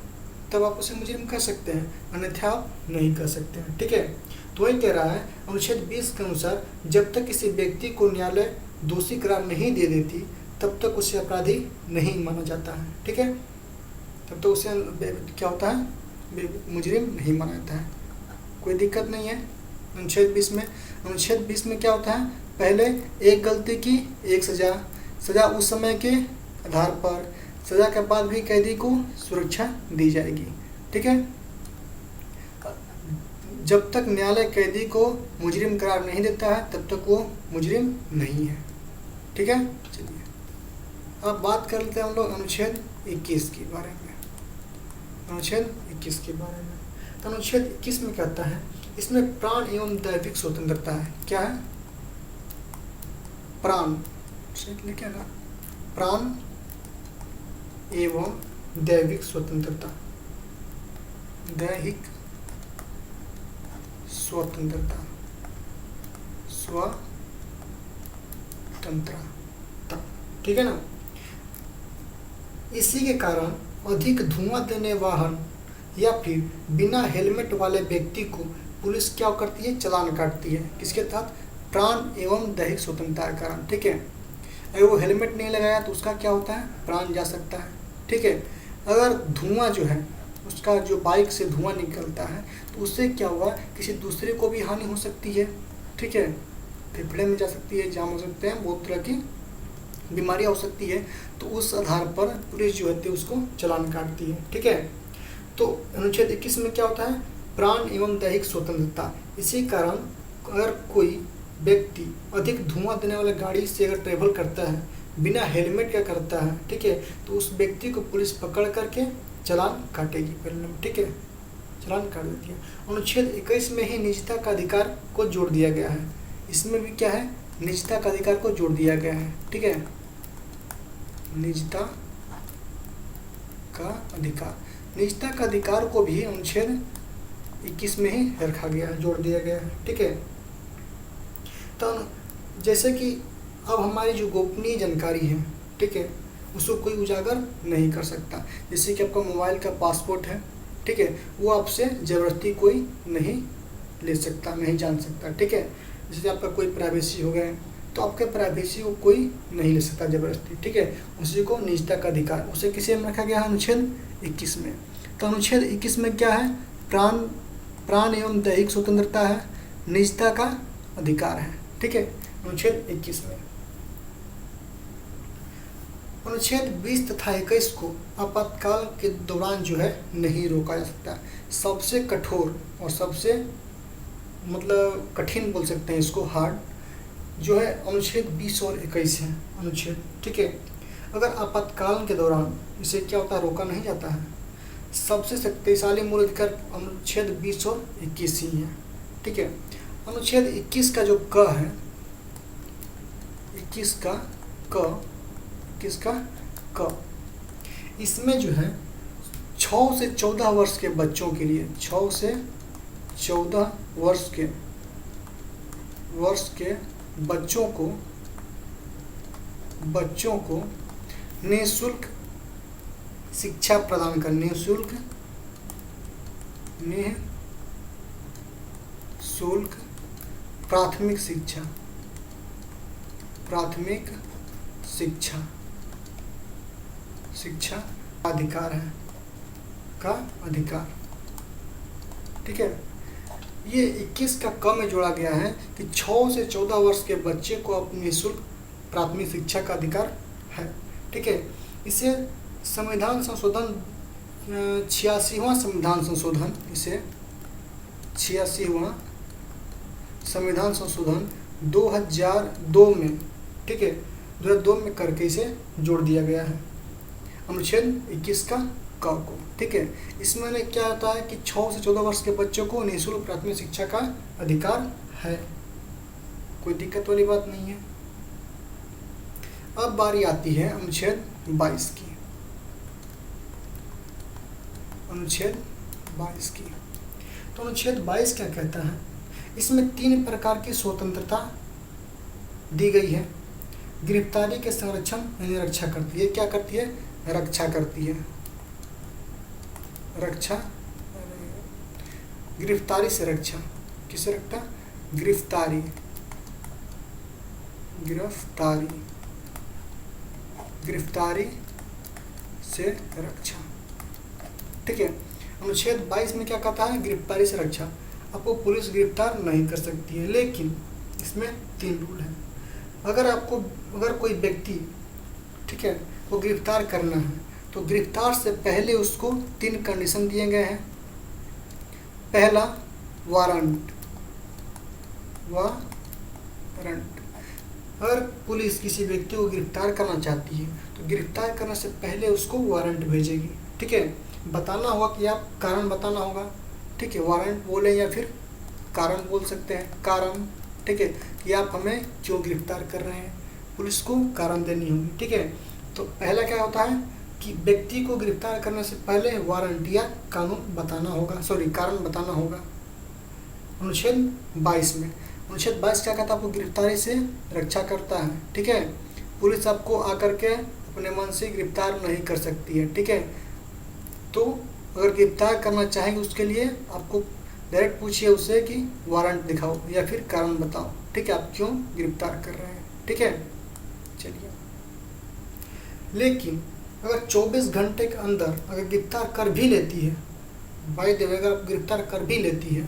तब आप उसे मुजरिम कर सकते हैं, अन्यथा आप नहीं कर सकते हैं, ठीक है। तो वही कह रहा है अनुच्छेद 20 के अनुसार जब तक किसी व्यक्ति को न्यायालय दोषी करार नहीं दे देती, तब तक उसे अपराधी नहीं माना जाता है, ठीक है। तब तो उसे क्या होता है, मुजरिम नहीं माना जाता है। कोई दिक्कत नहीं है अनुच्छेद 20 में। अनुच्छेद 20 में क्या होता है, पहले एक गलती की एक सज़ा, सज़ा उस समय के आधार पर, सज़ा के बाद भी कैदी को सुरक्षा दी जाएगी, ठीक है। जब तक न्यायालय कैदी को मुजरिम करार नहीं देता है, तब तक वो मुजरिम नहीं है, ठीक है। चलिए अब बात कर लेते हैं हम लोग अनुच्छेद 21 के बारे में। अनुच्छेद 21 के बारे में, तो अनुच्छेद 21 में कहता है, इसमें प्राण एवं दैविक स्वतंत्रता है। क्या है? प्राण, लिखे ना, प्राण एवं दैविक स्वतंत्रता, दैहिक स्वतंत्रता, स्वतंत्रता, ठीक है ना। इसी के कारण अधिक धुआं देने वाहन या फिर बिना हेलमेट वाले व्यक्ति को पुलिस क्या करती है, चालान काटती है। किसके तहत? प्राण एवं दैहिक स्वतंत्रता के कारण, ठीक है। अगर वो हेलमेट नहीं लगाया तो उसका क्या होता है, प्राण जा सकता है, ठीक है। अगर धुआं जो है उसका, जो बाइक से धुआं निकलता है, तो उससे क्या हुआ, किसी दूसरे को भी हानि हो सकती है, ठीक है। फेफड़े में जा सकती है, जाम हो सकते हैं, बहुत तरह की बीमारियां हो सकती है। तो उस आधार पर पुलिस जो होती है उसको चालान काटती है, ठीक है। तो अनुच्छेद 21 में क्या होता है, प्राण एवं दैहिक स्वतंत्रता। इसी कारण अगर कोई व्यक्ति अधिक धुआं देने वाले गाड़ी से अगर ट्रेवल करता है, बिना हेलमेट का करता है, ठीक है, तो उस व्यक्ति को पुलिस पकड़ करके चालान काटेगी पहले, ठीक है, चालान काट देती है। अनुच्छेद 21 में ही निजता का अधिकार को जोड़ दिया गया है। इसमें भी क्या है, निजता का अधिकार को जोड़ दिया गया है, ठीक है, निजता का अधिकार। निजता का अधिकार को भी अनुच्छेद 21 में ही रखा गया है, जोड़ दिया गया है, ठीक है। तो जैसे कि अब हमारी जो गोपनीय जानकारी है, ठीक है, उसको कोई उजागर नहीं कर सकता। जैसे कि आपका मोबाइल का पासपोर्ट है, ठीक है, वो आपसे ज़बरदस्ती कोई नहीं ले सकता, नहीं जान सकता, ठीक है। जैसे आपका कोई प्राइवेसी हो गया, तो आपके प्राइवेसी को कोई नहीं ले सकता ज़बरदस्ती, ठीक है। उसी को निजता का अधिकार, उसे किसे में रखा गया है, अनुच्छेद 21 में। तो अनुच्छेद 21 में क्या है, प्राण एवं दैहिक स्वतंत्रता है, निजता का अधिकार है, ठीक है, अनुच्छेद 21 में। अनुच्छेद 20 तथा 21 को आपातकाल के दौरान जो है नहीं रोका जा सकता। सबसे कठोर और सबसे मतलब कठिन बोल सकते हैं इसको, हार्ड जो है अनुच्छेद 20 और 21 है अनुच्छेद, ठीक है। अगर आपातकाल के दौरान इसे क्या होता है, रोका नहीं जाता है। सबसे शक्तिशाली मूल अधिकार अनुच्छेद 20 और 21 ही है, ठीक है। अनुच्छेद 21 का जो क है, 21 का क, इसमें जो है 6 से 14 वर्ष के बच्चों के लिए, 6 से 14 वर्ष के बच्चों को निःशुल्क शिक्षा प्रदान करनी, निःशुल्क प्राथमिक शिक्षा अधिकार है का अधिकार, ठीक है। ये 21 का क में जोड़ा गया है कि 6 से 14 वर्ष के बच्चे को अपनी निःशुल्क प्राथमिक शिक्षा का अधिकार है, ठीक है। इसे संविधान संशोधन 86वां संविधान संशोधन इसे 86वां संविधान संशोधन 2002 में, ठीक है, 2002 में करके इसे जोड़ दिया गया है, अनुच्छेद 21 का क को, ठीक है। इसमें क्या होता है कि 6 से 14 वर्ष के बच्चों को निःशुल्क प्राथमिक शिक्षा का अधिकार है, कोई दिक्कत वाली बात नहीं है। अब बारी आती है अनुच्छेद 22 की, अनुच्छेद 22 की। तो अनुच्छेद 22 क्या कहता है, इसमें 3 प्रकार की स्वतंत्रता दी गई है। गिरफ्तारी के संरक्षण यानी रक्षा करती है, क्या करती है, रक्षा करती है, रक्षा, गिरफ्तारी से रक्षा, किसे रखता, गिरफ्तारी, गिरफ्तारी, गिरफ्तारी से रक्षा, ठीक है। अनुच्छेद 22 में क्या कहता है, गिरफ्तारी से रक्षा, आपको पुलिस गिरफ्तार नहीं कर सकती है, लेकिन इसमें 3 रूल हैं। अगर कोई व्यक्ति, ठीक है, वो गिरफ्तार करना है तो गिरफ्तार से पहले उसको 3 कंडीशन दिए गए हैं। पहला, वारंट, वारंट, अगर पुलिस किसी व्यक्ति को गिरफ्तार करना चाहती है तो गिरफ्तार करने से पहले उसको वारंट भेजेगी, ठीक है। बताना होगा कि आप कारण बताना होगा, ठीक है, वारंट बोले या फिर कारण बोल सकते हैं, कारण, ठीक है, कि आप हमें क्यों गिरफ्तार कर रहे हैं, पुलिस को कारण देनी होगी, ठीक है। तो पहला क्या होता है कि व्यक्ति को गिरफ्तार करने से पहले वारंट या कानून बताना होगा, सॉरी, कारण बताना होगा। अनुच्छेद 22 में, अनुच्छेद 22 क्या कहता है, आपको गिरफ्तारी से रक्षा करता है, ठीक है। पुलिस आपको आकर के अपने मन से गिरफ्तार नहीं कर सकती है, ठीक है। तो अगर गिरफ्तार करना चाहेंगे उसके लिए आपको डायरेक्ट पूछिए उससे कि वारंट दिखाओ या फिर कारण बताओ, ठीक है, आप क्यों गिरफ्तार कर रहे हैं, ठीक है। चलिए, लेकिन अगर 24 घंटे के अंदर अगर गिरफ्तार कर भी लेती है, बाय द वे अगर आप गिरफ्तार कर भी लेती है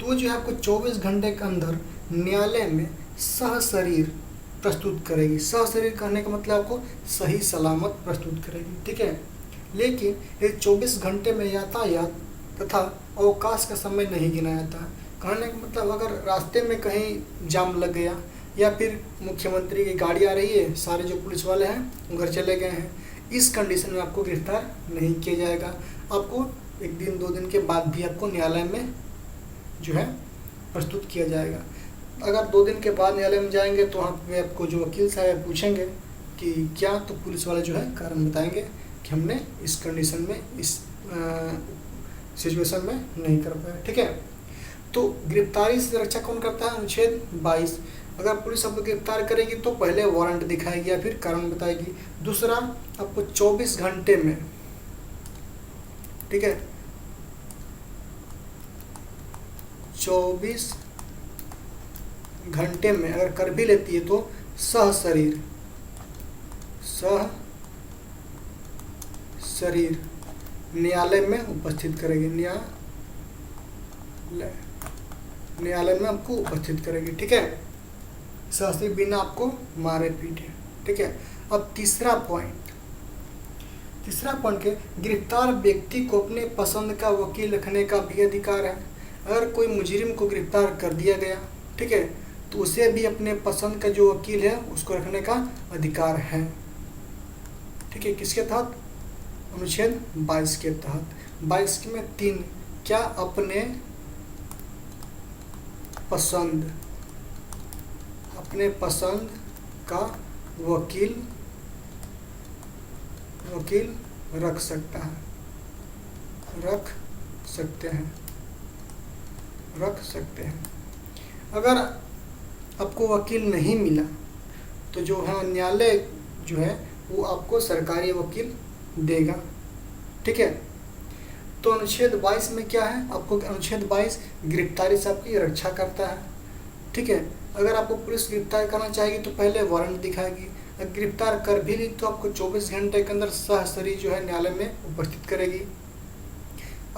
तो जो है आपको 24 घंटे के अंदर न्यायालय में सशरीर प्रस्तुत करेगी। सशरीर कहने का मतलब आपको सही सलामत प्रस्तुत करेगी, ठीक है। लेकिन ये 24 घंटे में यातायात तथा अवकाश का समय नहीं गिना जाता। कहने का मतलब अगर रास्ते में कहीं जाम लग गया या फिर मुख्यमंत्री की गाड़ी आ रही है, सारे जो पुलिस वाले हैं वो घर चले गए हैं, इस कंडीशन में आपको गिरफ्तार नहीं किया जाएगा। आपको 1 दिन 2 दिन के बाद भी आपको न्यायालय में जो है प्रस्तुत किया जाएगा। अगर 2 दिन के बाद न्यायालय में जाएंगे तो वहाँ पे आपको जो वकील साहब पूछेंगे कि क्या, तो पुलिस वाले जो है कारण बताएंगे कि हमने इस कंडीशन में, इस सिचुएशन में नहीं कर पाया, ठीक है। तो गिरफ्तारी से रक्षा कौन करता है, अनुच्छेद 22। अगर पुलिस आपको गिरफ्तार करेगी तो पहले वारंट दिखाएगी या फिर कारण बताएगी। दूसरा, आपको 24 घंटे में, ठीक है, 24 घंटे में अगर कर भी लेती है तो सशरीर न्यायालय में उपस्थित करेगी, न्यायालय में आपको उपस्थित करेगी, ठीक है, सशरीर, बिना आपको मारे पीटे, ठीक है। अब तीसरा पॉइंट के, गिरफ्तार व्यक्ति को अपने पसंद का वकील रखने का भी अधिकार है। अगर कोई मुजरिम को गिरफ्तार कर दिया गया, ठीक है, तो उसे भी अपने पसंद का जो वकील है उसको रखने का अधिकार है, ठीक है। किसके तहत, अनुच्छेद 22 के तहत। 22 में 3 क्या, अपने पसंद का वकील रख सकते हैं। अगर आपको वकील नहीं मिला तो जो है न्यायालय जो है वो आपको सरकारी वकील देगा, ठीक है। तो अनुच्छेद 22 में क्या है, आपको अनुच्छेद 22 गिरफ्तारी से आपकी रक्षा करता है, ठीक है। अगर आपको पुलिस गिरफ्तार करना चाहेगी तो पहले वारंट दिखाएगी, अगर गिरफ्तार कर भी ली तो आपको 24 घंटे के अंदर सशरीर जो है न्यायालय में उपस्थित करेगी।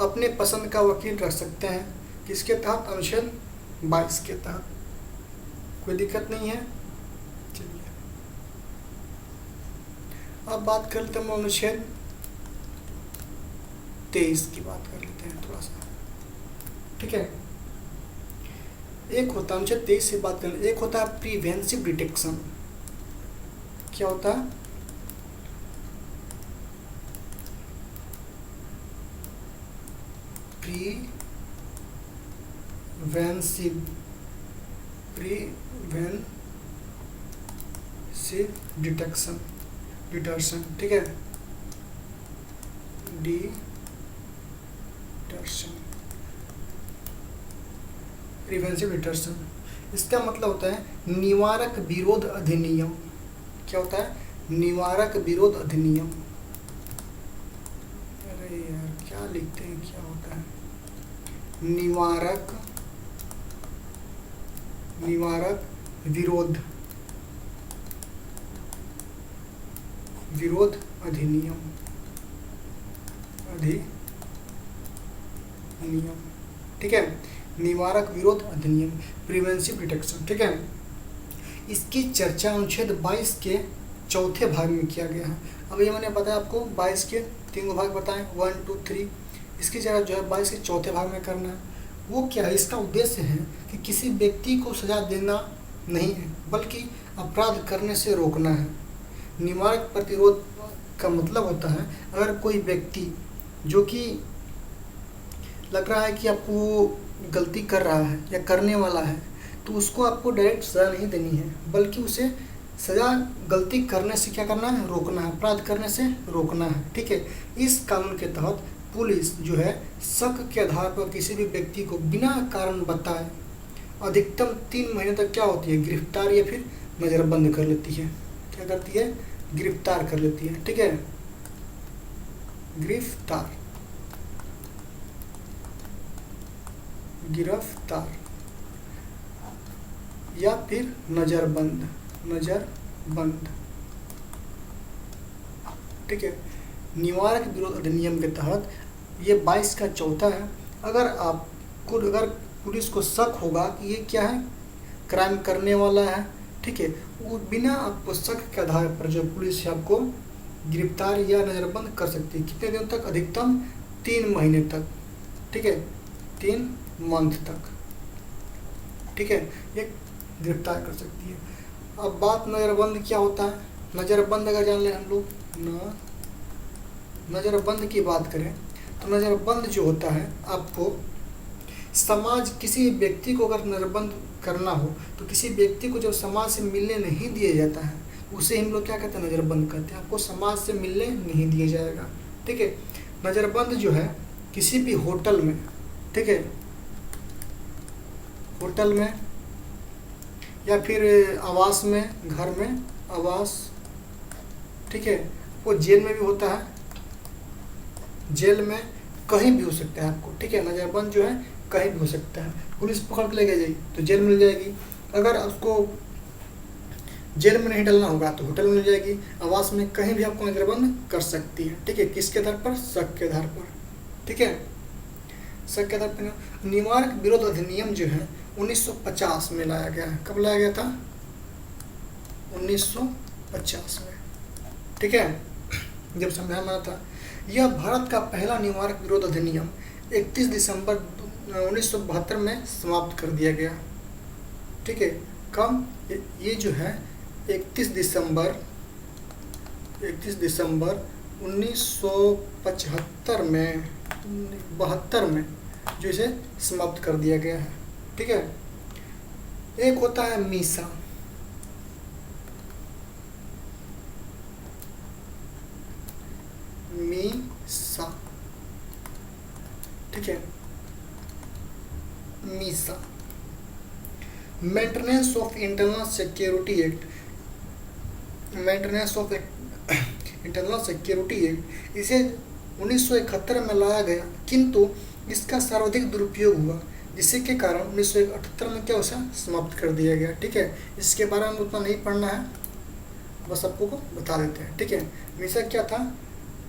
अपने पसंद का वकील रख सकते हैं, किसके तहत, अनुच्छेद 22 के तहत। कोई दिक्कत नहीं है। चलिए अब बात कर लेते हैं, अनुच्छेद 23 की बात कर लेते हैं थोड़ा सा, ठीक है। एक होता है, मुझे 23 से बात करना, एक होता है प्रिवेंसिव डिटेक्शन। क्या होता है? प्रिवेंसिव डिटेक्शन, डिटर्शन, ठीक है, डिटर्शन, प्रिवेंसिव डिटर्शन। इसका मतलब होता है निवारक विरोध अधिनियम। क्या होता है? निवारक विरोध अधिनियम। अरे यार क्या लिखते हैं, क्या होता है? निवारक विरोध अधिनियम, ठीक है, निवारक विरोध अधिनियम, प्रिवेंसिव डिटेक्शन, ठीक है। इसकी चर्चा अनुच्छेद 22 के चौथे भाग में किया गया है। अब ये मैंने बताया आपको 22 के 3 भाग बताए, 1, 2, 3। इसकी चर्चा जो है 22 के चौथे भाग में करना है। वो क्या है? इसका उद्देश्य है कि किसी व्यक्ति को सजा देना नहीं है, बल्कि अपराध करने से रोकना है। निवारक प्रतिरोध का मतलब होता है अगर कोई व्यक्ति जो कि लग रहा है कि आपको गलती कर रहा है या करने वाला है, तो उसको आपको डायरेक्ट सज़ा नहीं देनी है, बल्कि उसे सज़ा गलती करने से क्या करना है? रोकना है, अपराध करने से रोकना है, ठीक है। इस कानून के तहत पुलिस जो है शक के आधार पर किसी भी व्यक्ति को बिना कारण बताए अधिकतम 3 महीने तक क्या होती है? गिरफ्तार या फिर नज़रबंद कर लेती है। क्या करती है? गिरफ्तार कर लेती है, ठीक है, गिरफ्तार या फिर नज़रबंद, ठीक है। निवारक विरोध अधिनियम के तहत ये 22 का चौथा है। अगर पुलिस को शक होगा कि ये क्या है? क्राइम करने वाला है, ठीक है, वो बिना आपको शक के आधार पर जो पुलिस आपको गिरफ्तार या नज़रबंद कर सकती है। कितने दिन तक? अधिकतम 3 महीने तक, ठीक है, 3 मंथ तक, ठीक है, ये गिरफ्तार कर सकती है। अब बात नज़रबंद क्या होता है? नज़रबंद अगर जान लें हम लोग नज़रबंद की बात करें तो नज़रबंद जो होता है, आपको समाज किसी व्यक्ति को अगर नज़रबंद करना हो तो किसी व्यक्ति को जब समाज से मिलने नहीं दिया जाता है, उसे हम लोग क्या कहते हैं? नज़रबंद कहते हैं। आपको समाज से मिलने नहीं दिया जाएगा, ठीक है। नज़रबंद जो है किसी भी होटल में, ठीक है, होटल में या फिर आवास में, घर में, आवास, ठीक है, वो जेल में भी होता है, जेल में कहीं भी हो सकता है आपको, ठीक है। नज़रबंद जो है कहीं भी हो सकता है। पुलिस पकड़ के ले गई तो जेल मिल जाएगी, अगर उसको जेल में नहीं डालना होगा तो होटल मिल जाएगी, आवास में, कहीं भी आपको नज़रबंद कर सकती है, ठीक है। किसके आधार पर? शक के आधार पर, ठीक है, शक के आधार पर। निवारक विरोध अधिनियम जो है 1950 में लाया गया है। कब लाया गया था? 1950 में, ठीक है, जब संविधान बना था। यह भारत का पहला निवारक विरोध अधिनियम 31 दिसंबर 1972 में समाप्त कर दिया गया, ठीक है। कब? ये जो है 31 दिसंबर 1975 में, 72 में जो इसे समाप्त कर दिया गया है, ठीक है। एक होता है मीसा, ठीक है, Misa, maintenance of internal security act, इसे 1971 में लाया गया, किंतु इसका सर्वाधिक दुरुपयोग हुआ, जिसके के कारण 1978 में क्या उसे समाप्त कर दिया गया, ठीक है। इसके बारे में उतना नहीं पढ़ना है, बस आपको को बता देते हैं, ठीक है। मीसा क्या था?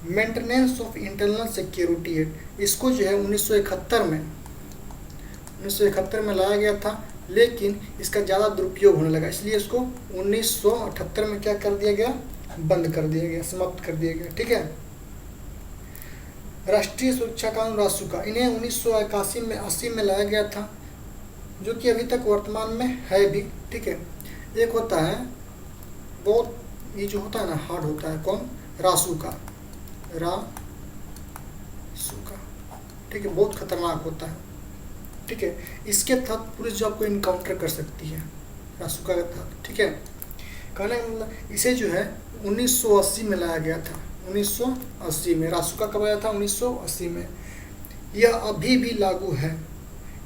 Maintenance of internal security act. इसको जो है 1971 में लाया गया था, लेकिन इसका ज़्यादा दुरुपयोग होने लगा, इसलिए इसको 1978 में क्या कर दिया गया? बंद कर दिया गया, समाप्त कर दिया गया, ठीक है। राष्ट्रीय सुरक्षा कानून रासुका, इन्हें 1981 में 80 में लाया गया था, जो कि अभी तक वर्तमान में है भी, ठीक है। एक होता है बहुत, ये जो होता है ना हार्ड होता है, कौन, रासुका, रासुका, ठीक है, बहुत खतरनाक होता है, ठीक है। इसके तहत पुलिस जो आपको इनकाउंटर कर सकती है, रासुका के तहत, ठीक है। कहने का मतलब इसे जो है 1980 में लाया गया था, 1980 में। रासुका कब आया था? 1980 में। यह अभी भी लागू है।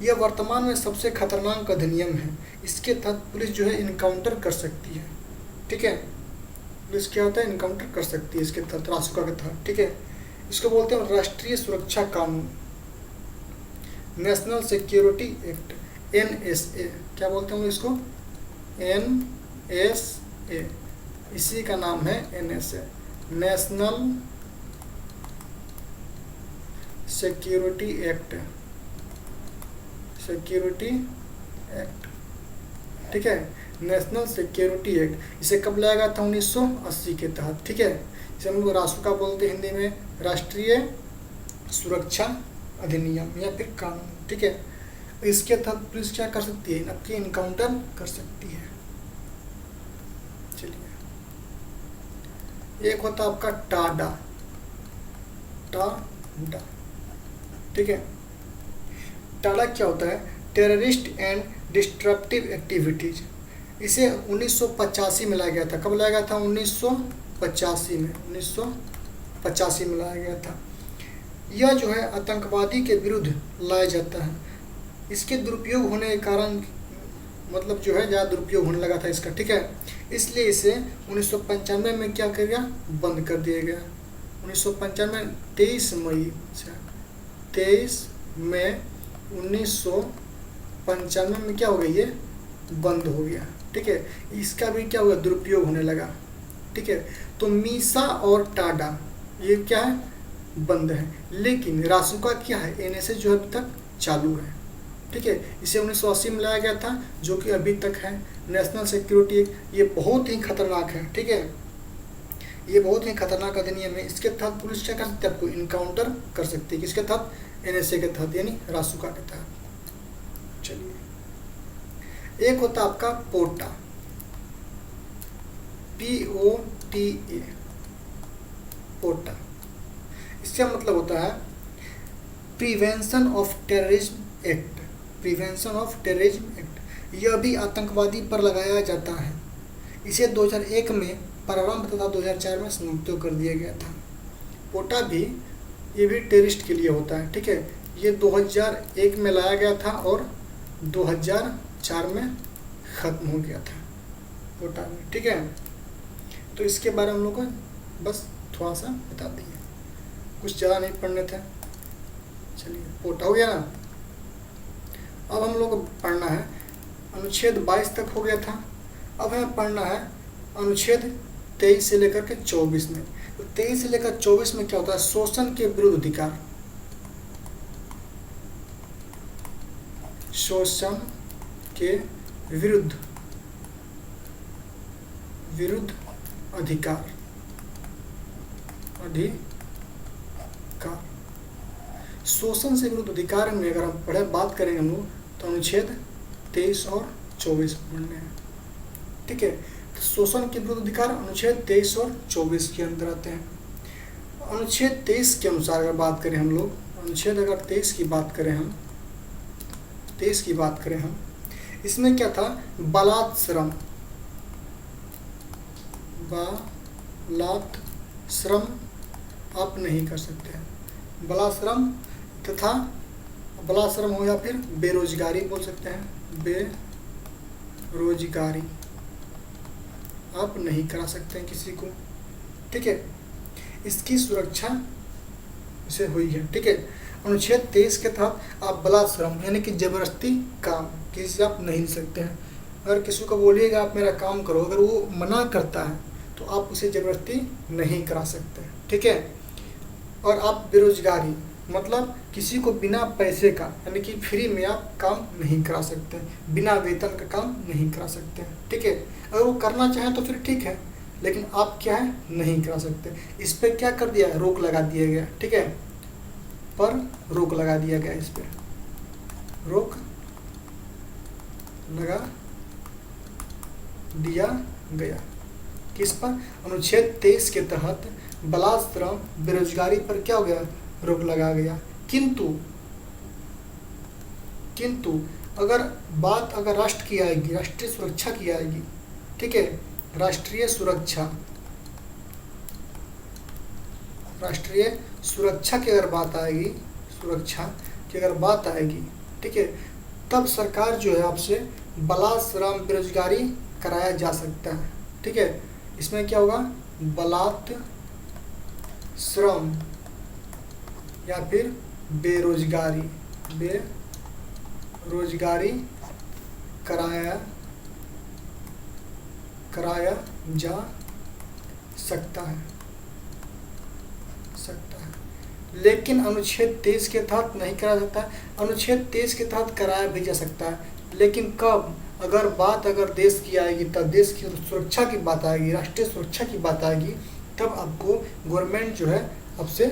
यह वर्तमान में सबसे खतरनाक अधिनियम है। इसके तहत पुलिस जो है इनकाउंटर कर सकती है, ठीक है। पुलिस क्या होता है, इनकाउंटर कर सकती है इसके तहत, रासुका के तहत, ठीक है। इसको बोलते हैं राष्ट्रीय सुरक्षा कानून, नेशनल सिक्योरिटी एक्ट, NSA। क्या बोलते हैं इसको? NSA, इसी का नाम है NSA, national security act, security act, ठीक है, नेशनल सिक्योरिटी एक्ट। इसे कब लाया गया था? 1980 के तहत, ठीक है। इसे हम लोग रासुका बोलते हैं हिंदी में, राष्ट्रीय सुरक्षा अधिनियम या फिर कानून, ठीक है। इसके तहत पुलिस क्या कर सकती है? आपकी इनकाउंटर कर सकती है। चलिए, एक होता है आपका टाडा, टाडा, ठीक है। टाडा क्या होता है? Terrorist and disruptive activities. इसे 1985 में लाया गया था। कब लाया गया था? 1985 में, 1985 में लाया गया था। यह जो है आतंकवादी के विरुद्ध लाया जाता है। इसके दुरुपयोग होने के कारण, मतलब जो है ज़्यादा दुरुपयोग होने लगा था इसका, ठीक है। इसलिए इसे 1995 में क्या कर गया? बंद कर दिया गया। 1995, 23 मई, अच्छा 23 मई 1995 में क्या हो गया? ये बंद हो गया, ठीक है। इसका भी क्या हुआ? दुरुपयोग होने लगा, ठीक है। तो मीसा और टाडा ये क्या है? बंद है। लेकिन रासुका क्या है? NSA जो अभी तक चालू है, ठीक है। इसे 1980 में लाया गया था, जो कि अभी तक है, नेशनल सिक्योरिटी। ये बहुत ही खतरनाक है, ठीक है। ये बहुत ही खतरनाक अधिनियम है। इसके तहत पुलिस क्या कर सकती है? आपको इनकाउंटर कर सकती है। किसके तहत? NSA के तहत, यानी रासुका के तहत। चलिए, एक होता आपका पोटा, POTA, पोटा। इसका मतलब होता है prevention of terrorism act, prevention of terrorism act. यह भी आतंकवादी पर लगाया जाता है। इसे 2001 में प्रारंभ तथा 2004 में समाप्त कर दिया गया था। पोटा भी, ये भी टेररिस्ट के लिए होता है, ठीक है। ये 2001 में लाया गया था और 2004 में ख़त्म हो गया था पोटा में, ठीक है। तो इसके बारे में हम लोग को बस थोड़ा सा बता दिए, कुछ ज़्यादा नहीं पढ़ने थे। चलिए, पोटा हो गया ना। अब हम लोग को पढ़ना है, अनुच्छेद 22 तक हो गया था। अब हमें पढ़ना है अनुच्छेद 23 से लेकर के 24 में। तो 23 से लेकर 24 में क्या होता है? शोषण के विरुद्ध अधिकार, शोषण के विरुद्ध अधिकार, शोषण से विरुद्ध अधिकार में अगर हम बात करेंगे हम लोग, तो अनुच्छेद 23 और 24 पढ़ने हैं, ठीक है। तो शोषण के विरुद्ध अधिकार अनुच्छेद 23 और 24 के अंदर आते हैं। अनुच्छेद 23 के अनुसार अगर बात करें हम लोग, अनुच्छेद अगर 23 की बात करें हम, 23 की बात करें हम, इसमें क्या था? बलात्श्रम, बलात्श्रम आप नहीं कर सकते हैं। बलात्श्रम तथा बलात्श्रम हो या फिर बेरोजगारी बोल सकते हैं, बेरोजगारी आप नहीं करा सकते हैं किसी को, ठीक है। इसकी सुरक्षा से हुई है, ठीक है। अनुच्छेद 23 के तहत आप बलात्श्रम यानी कि जबरदस्ती काम किसी से आप नहीं ले सकते हैं। अगर किसी को बोलिएगा आप मेरा काम करो, अगर वो मना करता है तो आप उसे जबरदस्ती नहीं करा सकते, ठीक है। और आप बेरोजगारी मतलब किसी को बिना पैसे का यानी कि फ्री में आप काम नहीं करा सकते, बिना वेतन का काम नहीं करा सकते, ठीक है। अगर वो करना चाहें तो फिर ठीक है, लेकिन आप क्या है नहीं करा सकते। इस पर क्या कर दिया? रोक लगा दिया गया, ठीक है। पर रोक लगा दिया गया, इस पर रोक लगा दिया गया। किस पर? अनुच्छेद 23 के तहत बलात्कार बेरोजगारी पर क्या हो गया? रोक लगा गया। किंतु अगर बात राष्ट्र की आएगी, राष्ट्रीय सुरक्षा की आएगी, ठीक है, राष्ट्रीय सुरक्षा की अगर बात आएगी, ठीक है, तब सरकार जो है आपसे बलात्कार बेरोजगारी कराया जा सकता है। ठीक है, इसमें क्या होगा? बलात् श्रम या फिर बेरोजगारी कराया जा सकता है। लेकिन अनुच्छेद 23 के तहत नहीं कराया सकता। अनुच्छेद 23 के तहत कराया भी जा सकता है, लेकिन कब? अगर देश की आएगी, तब देश की सुरक्षा की बात आएगी, राष्ट्रीय सुरक्षा की बात आएगी, तब आपको गवर्नमेंट जो है आपसे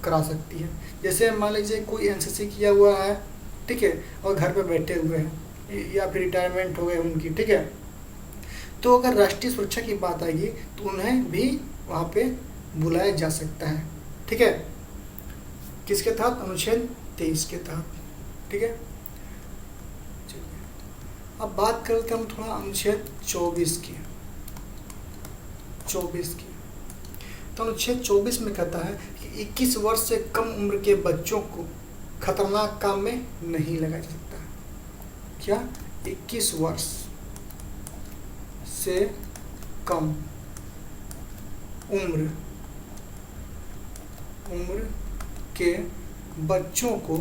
करा सकती है। जैसे मान लीजिए कोई एनसीसी किया हुआ है, ठीक है, और घर पे बैठे हुए हैं या फिर रिटायरमेंट हो गए उनकी, ठीक है, तो अगर राष्ट्रीय सुरक्षा की बात आएगी तो उन्हें भी वहाँ पे बुलाया जा सकता है। ठीक है, किसके तहत? अनुच्छेद 23 के तहत। ठीक है, अब बात करते हैं हम थोड़ा अनुच्छेद 24 की। तो अनुच्छेद 24 में कहता है कि 21 वर्ष से कम उम्र के बच्चों को खतरनाक काम में नहीं लगाया जा सकता। क्या? 21 वर्ष से कम उम्र के बच्चों को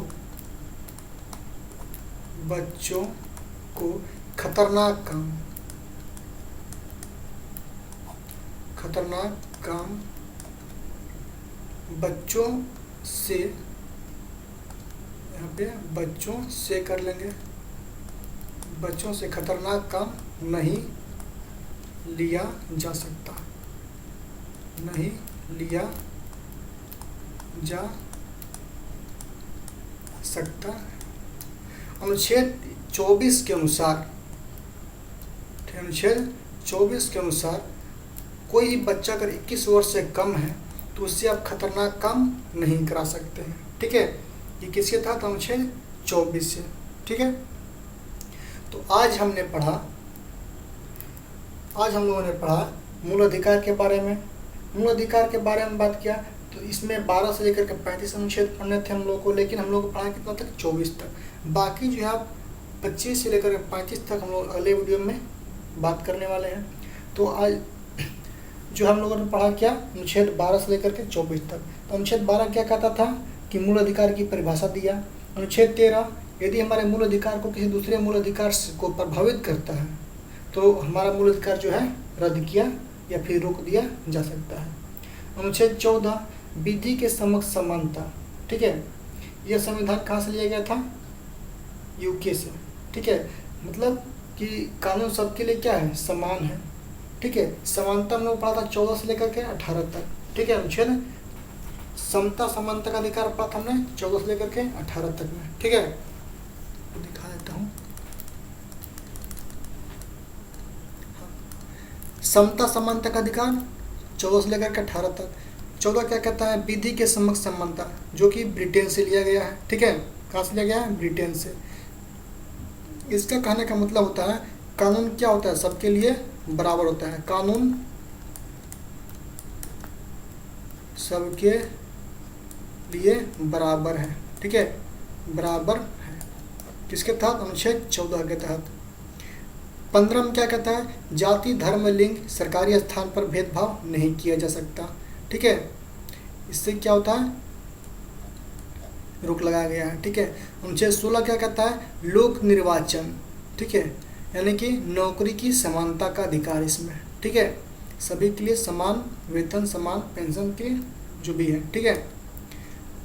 खतरनाक काम बच्चों से, यहाँ पे बच्चों से कर लेंगे, बच्चों से खतरनाक काम नहीं लिया जा सकता। अनुच्छेद 24 के अनुसार कोई बच्चा अगर 21 वर्ष से कम है तो उससे आप खतरनाक काम नहीं करा सकते हैं। ठीक है, ये किसके तहत? अनुच्छेद 24 से। ठीक है, तो आज हम लोगों ने पढ़ा मूल अधिकार के बारे में। मूल अधिकार के बारे में बात किया तो इसमें 12 से लेकर के 35 अनुच्छेद पढ़ने थे हम लोगों को, लेकिन हम लोग को पढ़ा कितना तक? 24 तक। बाकी जो है आप 25 से लेकर के 35 तक हम लोग अगले वीडियो में बात करने वाले हैं। तो आज जो हम लोगों ने पढ़ा क्या? अनुच्छेद 12 से लेकर के 24 तक। तो अनुच्छेद 12 क्या कहता था कि मूल अधिकार की परिभाषा दिया। अनुच्छेद 13, यदि हमारे मूल अधिकार को किसी दूसरे मूल अधिकार को प्रभावित करता है तो हमारा मूल अधिकार जो है रद्द किया या फिर रोक दिया जा सकता है। अनुच्छेद 14, विधि के समक्ष समानता। ठीक है, यह संविधान कहाँ से लिया गया था? यूके से। ठीक है, मतलब कि कानून सबके लिए क्या है? समान है। ठीक है, समानता हम लोग पढ़ा था 14 से लेकर के 18 तक। ठीक है, अनुच्छेद समता समानता का अधिकार पढ़ा था हमने 14 से लेकर के 18 तक में। ठीक है, तो दिखा देता हूँ। समता समानता का अधिकार 14 से लेकर के 18 तक। 14 क्या कहता है? विधि के समक्ष समानता, जो कि ब्रिटेन से लिया गया है। ठीक है, कहाँ से लिया गया है? ब्रिटेन से। इसका कहने का मतलब होता है कानून क्या होता है? सबके लिए बराबर होता है। कानून सबके लिए बराबर है। ठीक है, बराबर है। किसके तहत? अनुच्छेद 14 के तहत। 15 में क्या कहता है? जाति, धर्म, लिंग, सरकारी स्थान पर भेदभाव नहीं किया जा सकता। ठीक है, इससे क्या होता है? रोक लगाया गया है। ठीक है, अनुच्छेद 16 क्या कहता है? लोक निर्वाचन। ठीक है, यानी कि नौकरी की समानता का अधिकार इसमें। ठीक है, सभी के लिए समान वेतन, समान पेंशन के जो भी है। ठीक है,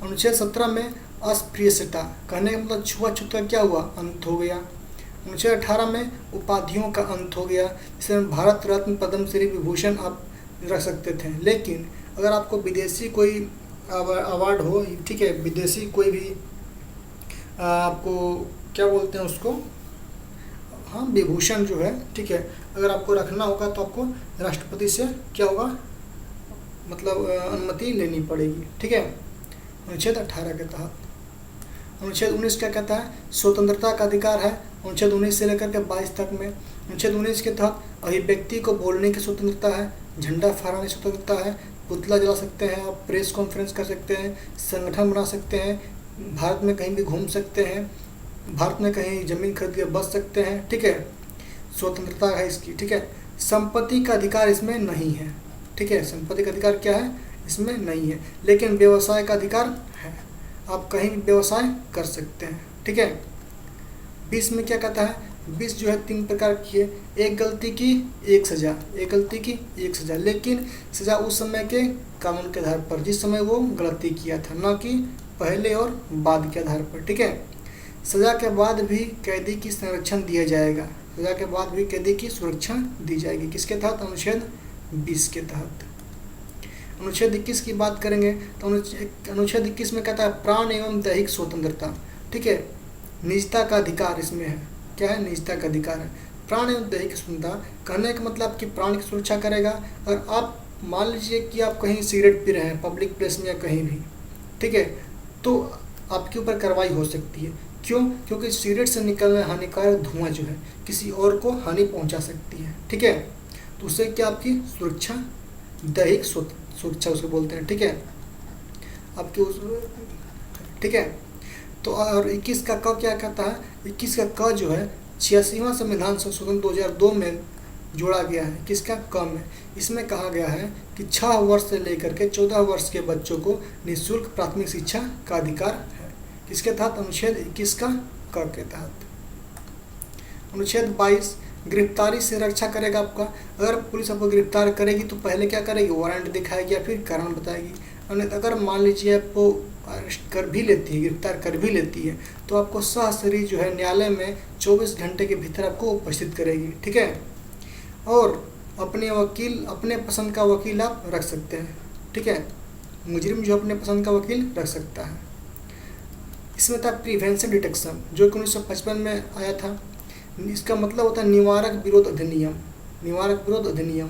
अनुच्छेद 17 में अस्पृश्यता, कहने का मतलब छुआछूत का क्या हुआ? अंत हो गया। अनुच्छेद 18 में उपाधियों का अंत हो गया। जैसे भारत रत्न, पद्मश्री, विभूषण आप रख सकते थे, लेकिन अगर आपको विदेशी कोई अवार्ड हो, ठीक है, विदेशी कोई भी आपको क्या बोलते हैं उसको, हाँ, विभूषण जो है, ठीक है, अगर आपको रखना होगा तो आपको राष्ट्रपति से क्या होगा, मतलब अनुमति लेनी पड़ेगी, ठीक है। अनुच्छेद 18 के तहत। अनुच्छेद 19 क्या कहता है, स्वतंत्रता का अधिकार है, अनुच्छेद 19 से लेकर के 22 तक में। अनुच्छेद 19 के तहत अभिव्यक्ति को बोलने की स्वतंत्रता है, झंडा फहराने की स्वतंत्रता है, पुतला जला सकते हैं आप, प्रेस कॉन्फ्रेंस कर सकते हैं, संगठन बना सकते हैं, भारत में कहीं भी घूम सकते हैं, भारत में कहीं ज़मीन खरीद के बस सकते हैं, ठीक है, स्वतंत्रता है इसकी, ठीक है। संपत्ति का अधिकार इसमें नहीं है, ठीक है, संपत्ति का अधिकार क्या है, इसमें नहीं है, लेकिन व्यवसाय का अधिकार है, आप कहीं भी व्यवसाय कर सकते हैं, ठीक है। 20 में क्या कहता है, 20 जो है 3 प्रकार की है, एक गलती की एक सज़ा, एक गलती की एक सज़ा, लेकिन सज़ा उस समय के कानून के आधार पर जिस समय वो गलती किया था, ना कि पहले और बाद के आधार पर, ठीक है। सज़ा के बाद भी कैदी की संरक्षण दिया जाएगा, सज़ा के बाद भी कैदी की सुरक्षा दी जाएगी, किसके तहत, अनुच्छेद 20 के तहत। अनुच्छेद 21 की बात करेंगे तो अनुच्छेद 21 में कहता है प्राण एवं दैहिक स्वतंत्रता, ठीक है, निजता का अधिकार इसमें है, क्या है, निजता का अधिकार है। प्राण एवं दैहिक स्वतंत्रता कहने का मतलब कि प्राण की सुरक्षा करेगा। और आप मान लीजिए कि आप कहीं सिगरेट पी रहे हैं पब्लिक प्लेस में या कहीं भी, ठीक है, तो आपके ऊपर कार्रवाई हो सकती है। क्यों? क्योंकि सिगरेट से निकलने हानिकारक धुआं जो है किसी और को हानि पहुंचा सकती है, ठीक है। तो उससे क्या, आपकी सुरक्षा, दैहिक सुरक्षा उसको बोलते हैं, ठीक है, आपकी उस, ठीक है। तो और 21 का क क्या कहता है, 21 का क जो है 86वां संविधान संशोधन 2002 में जोड़ा गया है, किसका, क में। इसमें कहा गया है कि 6 वर्ष से लेकर के 14 वर्ष के बच्चों को निःशुल्क प्राथमिक शिक्षा का अधिकार है, किसके तहत, अनुच्छेद 21 का क के तहत। अनुच्छेद 22 गिरफ्तारी से रक्षा करेगा आपका। अगर पुलिस आपको गिरफ्तार करेगी तो पहले क्या करेगी, वारंट दिखाएगी या फिर कारण बताएगी। अगर मान लीजिए आपको अरेस्ट कर भी लेती है, गिरफ्तार कर भी लेती है, तो आपको सशरीर जो है न्यायालय में 24 घंटे के भीतर आपको उपस्थित करेगी, ठीक है। और अपने वकील, अपने पसंद का वकील आप रख सकते हैं, ठीक है, मुजरिम जो अपने पसंद का वकील रख सकता है। इसमें था प्रिवेंशन डिटेक्शन, जो कि 1955 में आया था। इसका मतलब होता है निवारक विरोध अधिनियम, निवारक विरोध अधिनियम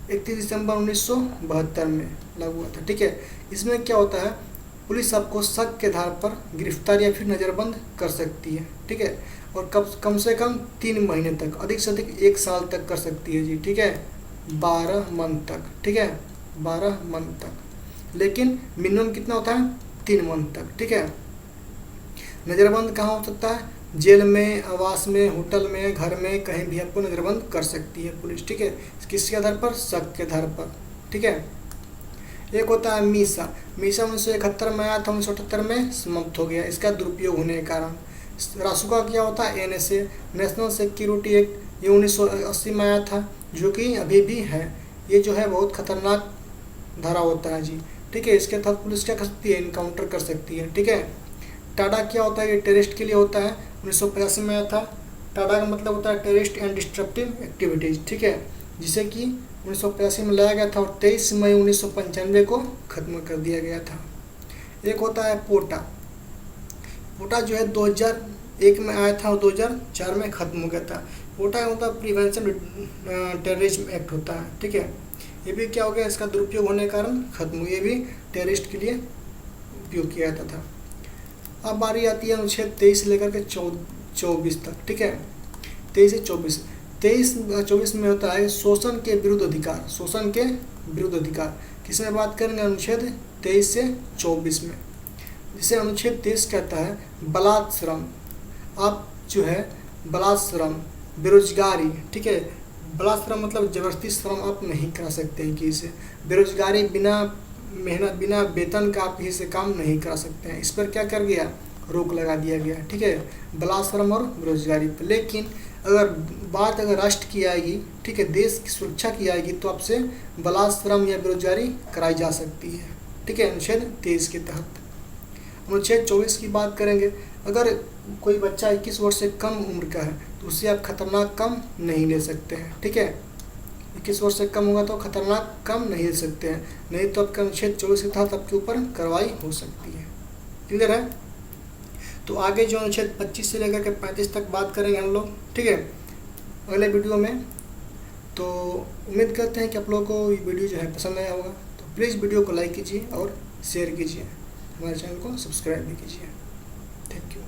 31 दिसंबर 1972 में लागू हुआ था, ठीक है। इसमें क्या होता है, पुलिस आपको शक के आधार पर गिरफ्तार या फिर नज़रबंद कर सकती है, ठीक है, और कम से कम 3 महीने तक, अधिक से अधिक 1 साल तक कर सकती है जी, ठीक है, 12 मंथ तक, ठीक है, 12 मंथ तक, लेकिन मिनिमम कितना होता है, 3 मंथ तक, ठीक है। नज़रबंद कहाँ हो सकता है, जेल में, आवास में, होटल में, घर में, कहीं भी आपको नज़रबंद कर सकती है पुलिस, ठीक है, किसके आधार पर, शक के आधार पर, ठीक है। एक होता है मीसा, मीसा 1971 में आया था, 1978 में समाप्त हो गया इसका दुरुपयोग होने के कारण। रासुका क्या होता है, एनएसए, नेशनल सिक्योरिटी एक्ट, ये 1980 में आया था, जो कि अभी भी है। ये जो है बहुत खतरनाक धारा होता है जी, ठीक है, इसके तहत पुलिस क्या कर सकती है, इनकाउंटर कर सकती है, ठीक है। टाडा क्या होता है, ये टेररिस्ट के लिए होता है, 1985 में आया था। टाडा का मतलब होता है टेररिस्ट एंड डिस्ट्रप्टिव एक्टिविटीज़, ठीक है, जिसे कि 1985 में लाया गया था और 23 मई 1995 को ख़त्म कर दिया गया था। एक होता है पोटा, पोटा जो है 2001 में आया था और 2004 में ख़त्म हो गया था। पोटा होता है प्रिवेंशन टेररिज्म एक्ट होता है, ठीक है, ये भी क्या हो गया, इसका दुरुपयोग होने के कारण खत्म हुई, ये भी टेररिस्ट के लिए उपयोग किया जाता था। अब बारी आती है अनुच्छेद 23 से लेकर के 24 तक, ठीक है, 23 से 24। 23-24 में होता है शोषण के विरुद्ध अधिकार, शोषण के विरुद्ध अधिकार, किसमें बात करेंगे, अनुच्छेद 23 से 24 में, जिसे अनुच्छेद 23 कहता है बलात् श्रम। आप जो है बलात् श्रम, बेरोजगारी, ठीक है, बलात् श्रम मतलब जबरदस्ती श्रम आप नहीं करा सकते हैं किसी से, बेरोजगारी, बिना मेहनत, बिना वेतन का आप किसी से काम नहीं करा सकते हैं, इस पर क्या कर गया, रोक लगा दिया गया, ठीक है, बलात् श्रम और बेरोजगारी पर। लेकिन अगर राष्ट्र की आएगी, ठीक है, देश की सुरक्षा की आएगी, तो आपसे बलात् श्रम या बेरोजगारी कराई जा सकती है, ठीक है, अनुच्छेद 23 के तहत। अनुच्छेद 24 की बात करेंगे, अगर कोई बच्चा 21 वर्ष से कम उम्र का है तो उससे आप खतरनाक काम नहीं ले सकते हैं, ठीक है, 21 वर्ष से कम होगा तो खतरनाक काम नहीं ले सकते हैं, नहीं तो आपका अनुच्छेद 24 के तहत आपके ऊपर कार्रवाई हो सकती है, क्लियर है। तो आगे जो अनुच्छेद 25 से लेकर के 35 तक बात करेंगे हम लोग, ठीक है। अगले वीडियो में। तो उम्मीद करते हैं कि आप लोगों को ये वीडियो जो है पसंद आया होगा। तो प्लीज़ वीडियो को लाइक कीजिए और शेयर कीजिए, हमारे चैनल को सब्सक्राइब भी कीजिए। Thank you.